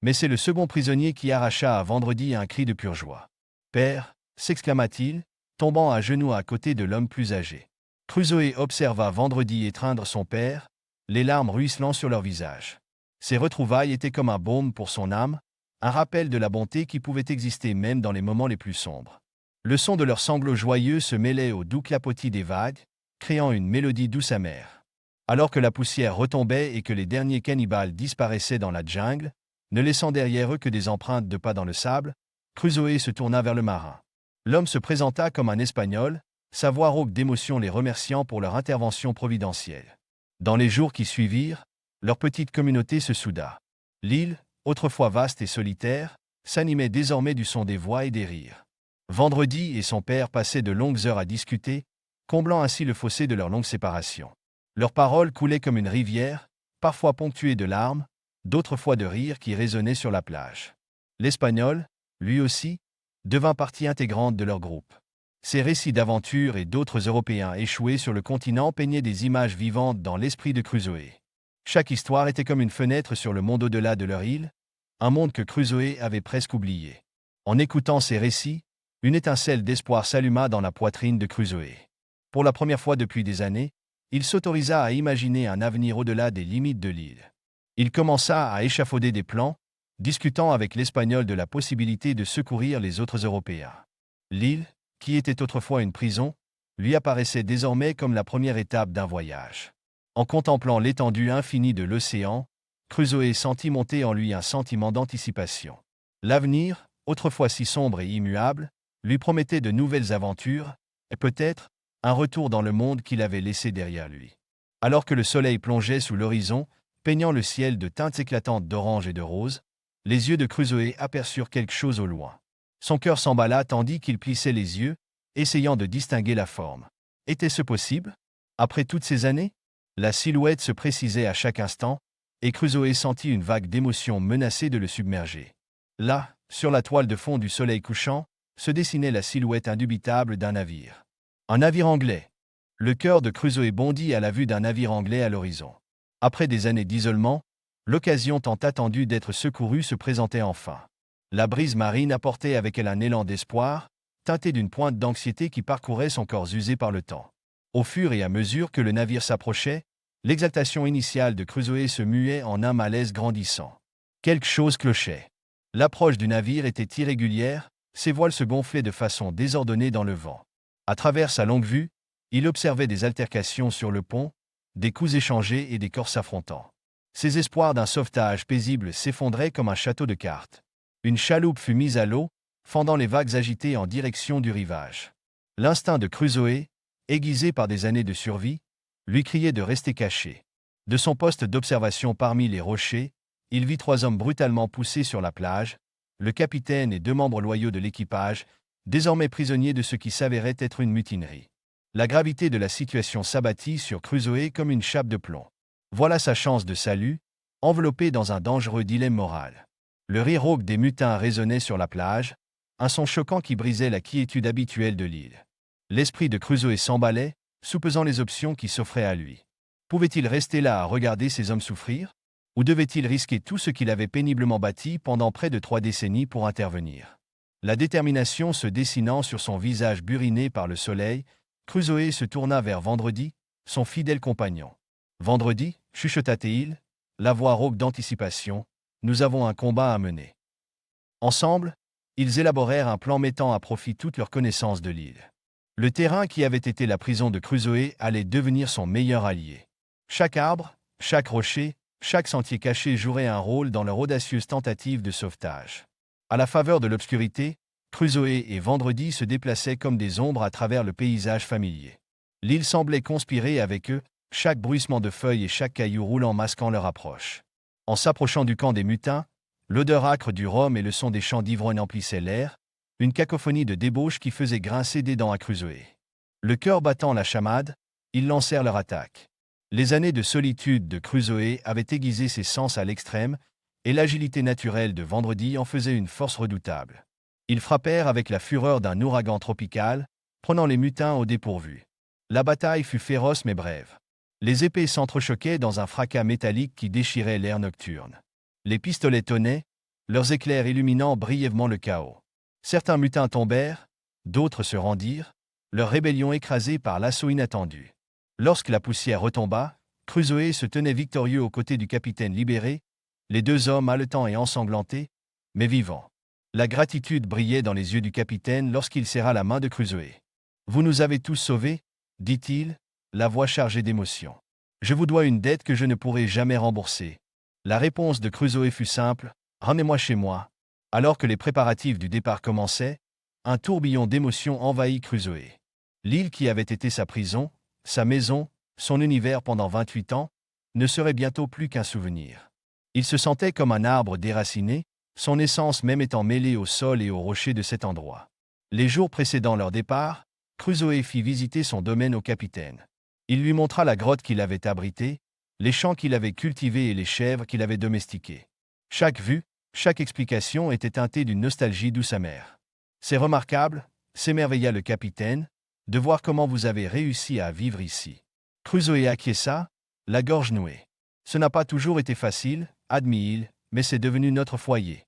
Mais c'est le second prisonnier qui arracha à Vendredi un cri de pure joie. « Père » s'exclama-t-il, tombant à genoux à côté de l'homme plus âgé. Crusoe observa Vendredi étreindre son père, les larmes ruisselant sur leur visage. Ces retrouvailles étaient comme un baume pour son âme, un rappel de la bonté qui pouvait exister même dans les moments les plus sombres. Le son de leurs sanglots joyeux se mêlait au doux clapotis des vagues, créant une mélodie douce amère. Alors que la poussière retombait et que les derniers cannibales disparaissaient dans la jungle, ne laissant derrière eux que des empreintes de pas dans le sable, Crusoe se tourna vers le marin. L'homme se présenta comme un Espagnol, sa voix rauque d'émotion les remerciant pour leur intervention providentielle. Dans les jours qui suivirent, leur petite communauté se souda. L'île, autrefois vaste et solitaire, s'animait désormais du son des voix et des rires. Vendredi et son père passaient de longues heures à discuter, comblant ainsi le fossé de leur longue séparation. Leurs paroles coulaient comme une rivière, parfois ponctuées de larmes, d'autres fois de rires qui résonnaient sur la plage. L'Espagnol, lui aussi, devint partie intégrante de leur groupe. Ces récits d'aventures et d'autres Européens échoués sur le continent peignaient des images vivantes dans l'esprit de Crusoe. Chaque histoire était comme une fenêtre sur le monde au-delà de leur île, un monde que Crusoe avait presque oublié. En écoutant ces récits, une étincelle d'espoir s'alluma dans la poitrine de Crusoe. Pour la première fois depuis des années, il s'autorisa à imaginer un avenir au-delà des limites de l'île. Il commença à échafauder des plans, discutant avec l'Espagnol de la possibilité de secourir les autres Européens. L'île, qui était autrefois une prison, lui apparaissait désormais comme la première étape d'un voyage. En contemplant l'étendue infinie de l'océan, Crusoe sentit monter en lui un sentiment d'anticipation. L'avenir, autrefois si sombre et immuable, lui promettait de nouvelles aventures, et peut-être un retour dans le monde qu'il avait laissé derrière lui. Alors que le soleil plongeait sous l'horizon, peignant le ciel de teintes éclatantes d'orange et de rose, les yeux de Crusoe aperçurent quelque chose au loin. Son cœur s'emballa tandis qu'il plissait les yeux, essayant de distinguer la forme. Était-ce possible? Après toutes ces années? La silhouette se précisait à chaque instant, et Crusoe sentit une vague d'émotion menacer de le submerger. Là, sur la toile de fond du soleil couchant, se dessinait la silhouette indubitable d'un navire. Un navire anglais. Le cœur de Crusoe bondit à la vue d'un navire anglais à l'horizon. Après des années d'isolement, l'occasion tant attendue d'être secouru se présentait enfin. La brise marine apportait avec elle un élan d'espoir, teinté d'une pointe d'anxiété qui parcourait son corps usé par le temps. Au fur et à mesure que le navire s'approchait, l'exaltation initiale de Crusoe se muait en un malaise grandissant. Quelque chose clochait. L'approche du navire était irrégulière, ses voiles se gonflaient de façon désordonnée dans le vent. À travers sa longue vue, il observait des altercations sur le pont, des coups échangés et des corps s'affrontant. Ses espoirs d'un sauvetage paisible s'effondraient comme un château de cartes. Une chaloupe fut mise à l'eau, fendant les vagues agitées en direction du rivage. L'instinct de Crusoe, aiguisé par des années de survie, lui criait de rester caché. De son poste d'observation parmi les rochers, il vit 3 hommes brutalement poussés sur la plage, le capitaine et 2 membres loyaux de l'équipage, désormais prisonniers de ce qui s'avérait être une mutinerie. La gravité de la situation s'abattit sur Crusoe comme une chape de plomb. Voilà sa chance de salut, enveloppé dans un dangereux dilemme moral. Le rire rauque des mutins résonnait sur la plage, un son choquant qui brisait la quiétude habituelle de l'île. L'esprit de Crusoe s'emballait, soupesant les options qui s'offraient à lui. Pouvait-il rester là à regarder ces hommes souffrir? Ou devait-il risquer tout ce qu'il avait péniblement bâti pendant près de 3 décennies pour intervenir? La détermination se dessinant sur son visage buriné par le soleil, Crusoe se tourna vers Vendredi, son fidèle compagnon. « Vendredi, chuchota-t-il, la voix rauque d'anticipation, nous avons un combat à mener. » Ensemble, ils élaborèrent un plan mettant à profit toute leur connaissance de l'île. Le terrain qui avait été la prison de Crusoe allait devenir son meilleur allié. Chaque arbre, chaque rocher, chaque sentier caché jouerait un rôle dans leur audacieuse tentative de sauvetage. À la faveur de l'obscurité, Crusoe et Vendredi se déplaçaient comme des ombres à travers le paysage familier. L'île semblait conspirer avec eux, chaque bruissement de feuilles et chaque caillou roulant masquant leur approche. En s'approchant du camp des mutins, l'odeur âcre du rhum et le son des chants d'ivrogne emplissaient l'air, une cacophonie de débauche qui faisait grincer des dents à Crusoe. Le cœur battant la chamade, ils lancèrent leur attaque. Les années de solitude de Crusoe avaient aiguisé ses sens à l'extrême, et l'agilité naturelle de Vendredi en faisait une force redoutable. Ils frappèrent avec la fureur d'un ouragan tropical, prenant les mutins au dépourvu. La bataille fut féroce mais brève. Les épées s'entrechoquaient dans un fracas métallique qui déchirait l'air nocturne. Les pistolets tonnaient, leurs éclairs illuminant brièvement le chaos. Certains mutins tombèrent, d'autres se rendirent, leur rébellion écrasée par l'assaut inattendu. Lorsque la poussière retomba, Crusoe se tenait victorieux aux côtés du capitaine libéré, les 2 hommes haletants et ensanglantés, mais vivants. La gratitude brillait dans les yeux du capitaine lorsqu'il serra la main de Crusoe. « Vous nous avez tous sauvés, dit-il, la voix chargée d'émotion. Je vous dois une dette que je ne pourrai jamais rembourser. » La réponse de Crusoe fut simple, « Ramenez-moi chez moi. » Alors que les préparatifs du départ commençaient, un tourbillon d'émotions envahit Crusoe. L'île qui avait été sa prison, sa maison, son univers pendant 28 ans, ne serait bientôt plus qu'un souvenir. Il se sentait comme un arbre déraciné, son essence même étant mêlée au sol et aux rochers de cet endroit. Les jours précédant leur départ, Crusoe fit visiter son domaine au capitaine. Il lui montra la grotte qu'il avait abritée, les champs qu'il avait cultivés et les chèvres qu'il avait domestiquées. Chaque vue, chaque explication était teintée d'une nostalgie douce amère. « C'est remarquable », s'émerveilla le capitaine, « de voir comment vous avez réussi à vivre ici. » Crusoe acquiesça, la gorge nouée. « Ce n'a pas toujours été facile, admit-il, mais c'est devenu notre foyer. »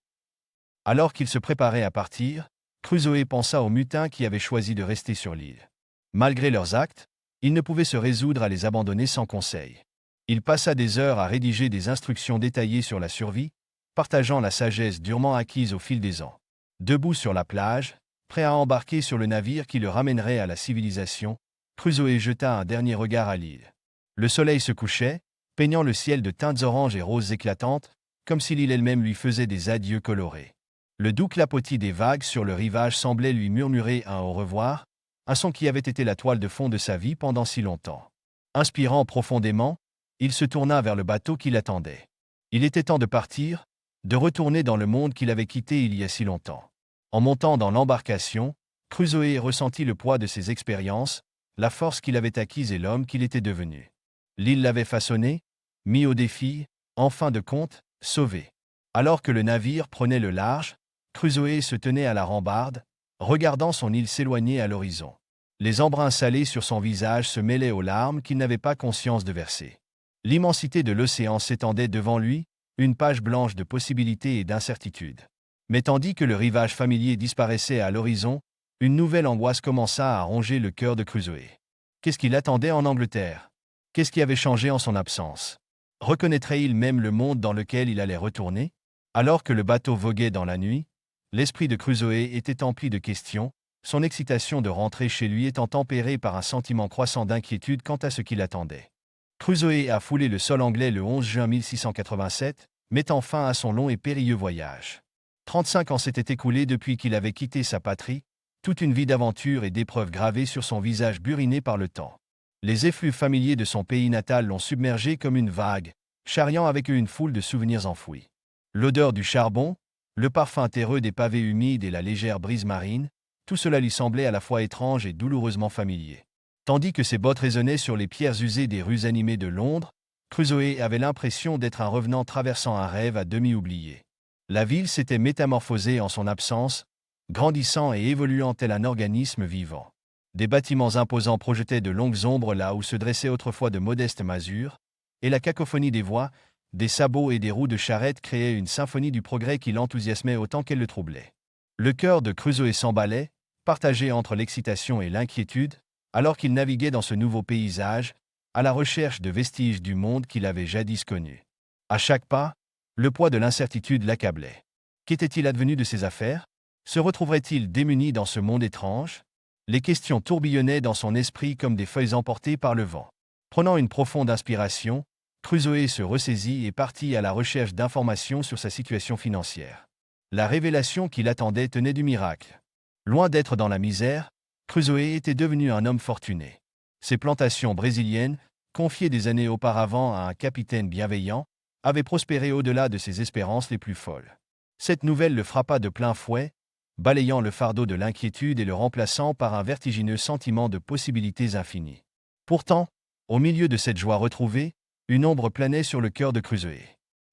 Alors qu'il se préparait à partir, Crusoe pensa aux mutins qui avaient choisi de rester sur l'île. Malgré leurs actes, il ne pouvait se résoudre à les abandonner sans conseil. Il passa des heures à rédiger des instructions détaillées sur la survie, partageant la sagesse durement acquise au fil des ans. Debout sur la plage, prêt à embarquer sur le navire qui le ramènerait à la civilisation, Crusoe jeta un dernier regard à l'île. Le soleil se couchait, peignant le ciel de teintes oranges et roses éclatantes, comme si l'île elle-même lui faisait des adieux colorés. Le doux clapotis des vagues sur le rivage semblait lui murmurer un au revoir, un son qui avait été la toile de fond de sa vie pendant si longtemps. Inspirant profondément, il se tourna vers le bateau qui l'attendait. Il était temps de partir, de retourner dans le monde qu'il avait quitté il y a si longtemps. En montant dans l'embarcation, Crusoe ressentit le poids de ses expériences, la force qu'il avait acquise et l'homme qu'il était devenu. L'île l'avait façonné, mis au défi, en fin de compte, sauvé. Alors que le navire prenait le large, Crusoe se tenait à la rambarde, regardant son île s'éloigner à l'horizon. Les embruns salés sur son visage se mêlaient aux larmes qu'il n'avait pas conscience de verser. L'immensité de l'océan s'étendait devant lui, une page blanche de possibilités et d'incertitudes. Mais tandis que le rivage familier disparaissait à l'horizon, une nouvelle angoisse commença à ronger le cœur de Crusoe. Qu'est-ce qu'il attendait en Angleterre? Qu'est-ce qui avait changé en son absence? Reconnaîtrait-il même le monde dans lequel il allait retourner? Alors que le bateau voguait dans la nuit, l'esprit de Crusoe était empli de questions, son excitation de rentrer chez lui étant tempérée par un sentiment croissant d'inquiétude quant à ce qui l'attendait. Crusoe a foulé le sol anglais le 11 juin 1687, mettant fin à son long et périlleux voyage. 35 ans s'étaient écoulés depuis qu'il avait quitté sa patrie, toute une vie d'aventures et d'épreuves gravées sur son visage buriné par le temps. Les effluves familiers de son pays natal l'ont submergé comme une vague, charriant avec eux une foule de souvenirs enfouis. L'odeur du charbon, le parfum terreux des pavés humides et la légère brise marine, tout cela lui semblait à la fois étrange et douloureusement familier. Tandis que ses bottes résonnaient sur les pierres usées des rues animées de Londres, Crusoe avait l'impression d'être un revenant traversant un rêve à demi oublié. La ville s'était métamorphosée en son absence, grandissant et évoluant tel un organisme vivant. Des bâtiments imposants projetaient de longues ombres là où se dressaient autrefois de modestes masures, et la cacophonie des voix, des sabots et des roues de charrette créait une symphonie du progrès qui l'enthousiasmait autant qu'elle le troublait. Le cœur de Crusoe s'emballait, partagé entre l'excitation et l'inquiétude, alors qu'il naviguait dans ce nouveau paysage, à la recherche de vestiges du monde qu'il avait jadis connu. À chaque pas, le poids de l'incertitude l'accablait. Qu'était-il advenu de ses affaires? Se retrouverait-il démuni dans ce monde étrange? Les questions tourbillonnaient dans son esprit comme des feuilles emportées par le vent. Prenant une profonde inspiration, Crusoe se ressaisit et partit à la recherche d'informations sur sa situation financière. La révélation qui l'attendait tenait du miracle. Loin d'être dans la misère, Crusoe était devenu un homme fortuné. Ses plantations brésiliennes, confiées des années auparavant à un capitaine bienveillant, avaient prospéré au-delà de ses espérances les plus folles. Cette nouvelle le frappa de plein fouet, balayant le fardeau de l'inquiétude et le remplaçant par un vertigineux sentiment de possibilités infinies. Pourtant, au milieu de cette joie retrouvée, une ombre planait sur le cœur de Crusoe.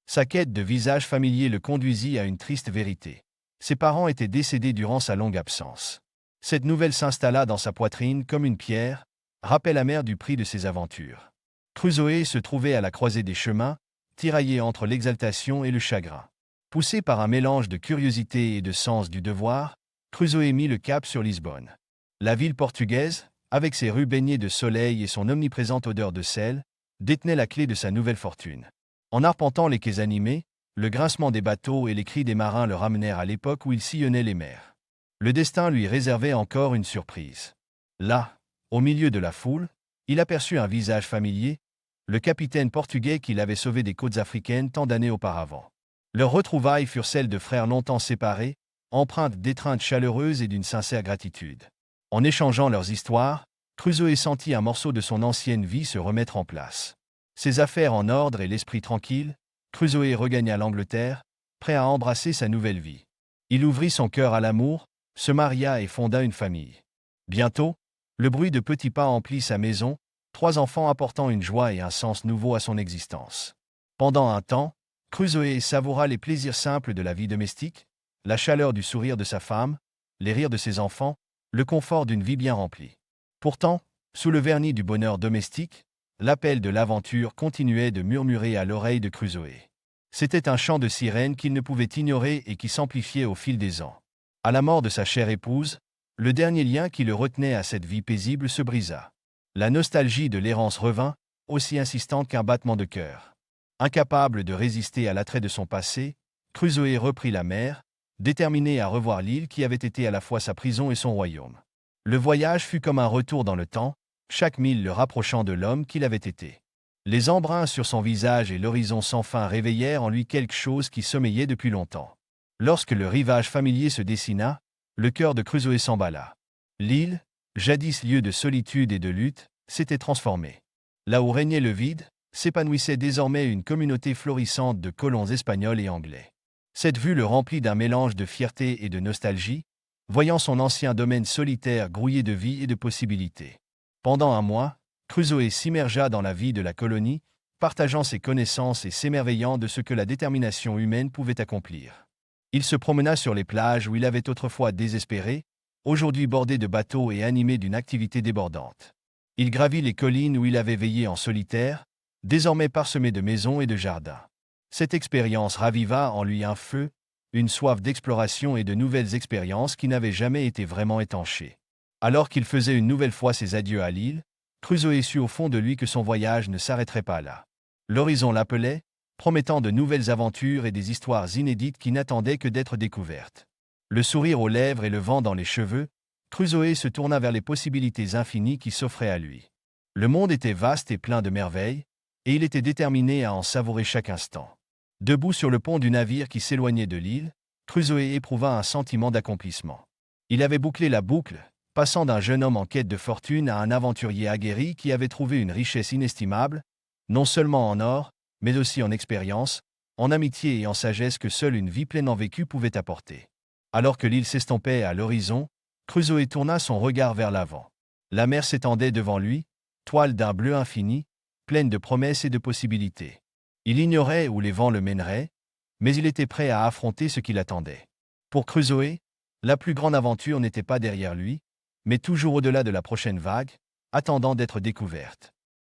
Sa quête de visage familier le conduisit à une triste vérité. Ses parents étaient décédés durant sa longue absence. Cette nouvelle s'installa dans sa poitrine comme une pierre, rappel amer du prix de ses aventures. Crusoe se trouvait à la croisée des chemins, tiraillé entre l'exaltation et le chagrin. Poussé par un mélange de curiosité et de sens du devoir, Crusoe mit le cap sur Lisbonne. La ville portugaise, avec ses rues baignées de soleil et son omniprésente odeur de sel, détenait la clé de sa nouvelle fortune. En arpentant les quais animés, le grincement des bateaux et les cris des marins le ramenèrent à l'époque où il sillonnait les mers. Le destin lui réservait encore une surprise. Là, au milieu de la foule, il aperçut un visage familier, le capitaine portugais qui l'avait sauvé des côtes africaines tant d'années auparavant. Leurs retrouvailles furent celles de frères longtemps séparés, empreintes d'étreintes chaleureuses et d'une sincère gratitude. En échangeant leurs histoires, Crusoe sentit un morceau de son ancienne vie se remettre en place. Ses affaires en ordre et l'esprit tranquille, Crusoe regagna l'Angleterre, prêt à embrasser sa nouvelle vie. Il ouvrit son cœur à l'amour, se maria et fonda une famille. Bientôt, le bruit de petits pas emplit sa maison, 3 enfants apportant une joie et un sens nouveau à son existence. Pendant un temps, Crusoe savoura les plaisirs simples de la vie domestique, la chaleur du sourire de sa femme, les rires de ses enfants, le confort d'une vie bien remplie. Pourtant, sous le vernis du bonheur domestique, l'appel de l'aventure continuait de murmurer à l'oreille de Crusoe. C'était un chant de sirène qu'il ne pouvait ignorer et qui s'amplifiait au fil des ans. À la mort de sa chère épouse, le dernier lien qui le retenait à cette vie paisible se brisa. La nostalgie de l'errance revint, aussi insistante qu'un battement de cœur. Incapable de résister à l'attrait de son passé, Crusoe reprit la mer, déterminé à revoir l'île qui avait été à la fois sa prison et son royaume. Le voyage fut comme un retour dans le temps, chaque mille le rapprochant de l'homme qu'il avait été. Les embruns sur son visage et l'horizon sans fin réveillèrent en lui quelque chose qui sommeillait depuis longtemps. Lorsque le rivage familier se dessina, le cœur de Crusoe s'emballa. L'île, jadis lieu de solitude et de lutte, s'était transformée. Là où régnait le vide, s'épanouissait désormais une communauté florissante de colons espagnols et anglais. Cette vue le remplit d'un mélange de fierté et de nostalgie, voyant son ancien domaine solitaire grouillé de vie et de possibilités. Pendant un mois, Crusoe s'immergea dans la vie de la colonie, partageant ses connaissances et s'émerveillant de ce que la détermination humaine pouvait accomplir. Il se promena sur les plages où il avait autrefois désespéré, aujourd'hui bordées de bateaux et animées d'une activité débordante. Il gravit les collines où il avait veillé en solitaire, désormais parsemées de maisons et de jardins. Cette expérience raviva en lui un feu, une soif d'exploration et de nouvelles expériences qui n'avaient jamais été vraiment étanchées. Alors qu'il faisait une nouvelle fois ses adieux à l'île, Crusoe sut au fond de lui que son voyage ne s'arrêterait pas là. L'horizon l'appelait, promettant de nouvelles aventures et des histoires inédites qui n'attendaient que d'être découvertes. Le sourire aux lèvres et le vent dans les cheveux, Crusoe se tourna vers les possibilités infinies qui s'offraient à lui. Le monde était vaste et plein de merveilles, et il était déterminé à en savourer chaque instant. Debout sur le pont du navire qui s'éloignait de l'île, Crusoe éprouva un sentiment d'accomplissement. Il avait bouclé la boucle, passant d'un jeune homme en quête de fortune à un aventurier aguerri qui avait trouvé une richesse inestimable, non seulement en or, mais aussi en expérience, en amitié et en sagesse que seule une vie pleinement vécue pouvait apporter. Alors que l'île s'estompait à l'horizon, Crusoe tourna son regard vers l'avant. La mer s'étendait devant lui, toile d'un bleu infini, pleine de promesses et de possibilités. Il ignorait où les vents le mèneraient, mais il était prêt à affronter ce qui l'attendait. Pour Crusoe, la plus grande aventure n'était pas derrière lui, mais toujours au-delà de la prochaine vague, attendant d'être découverte.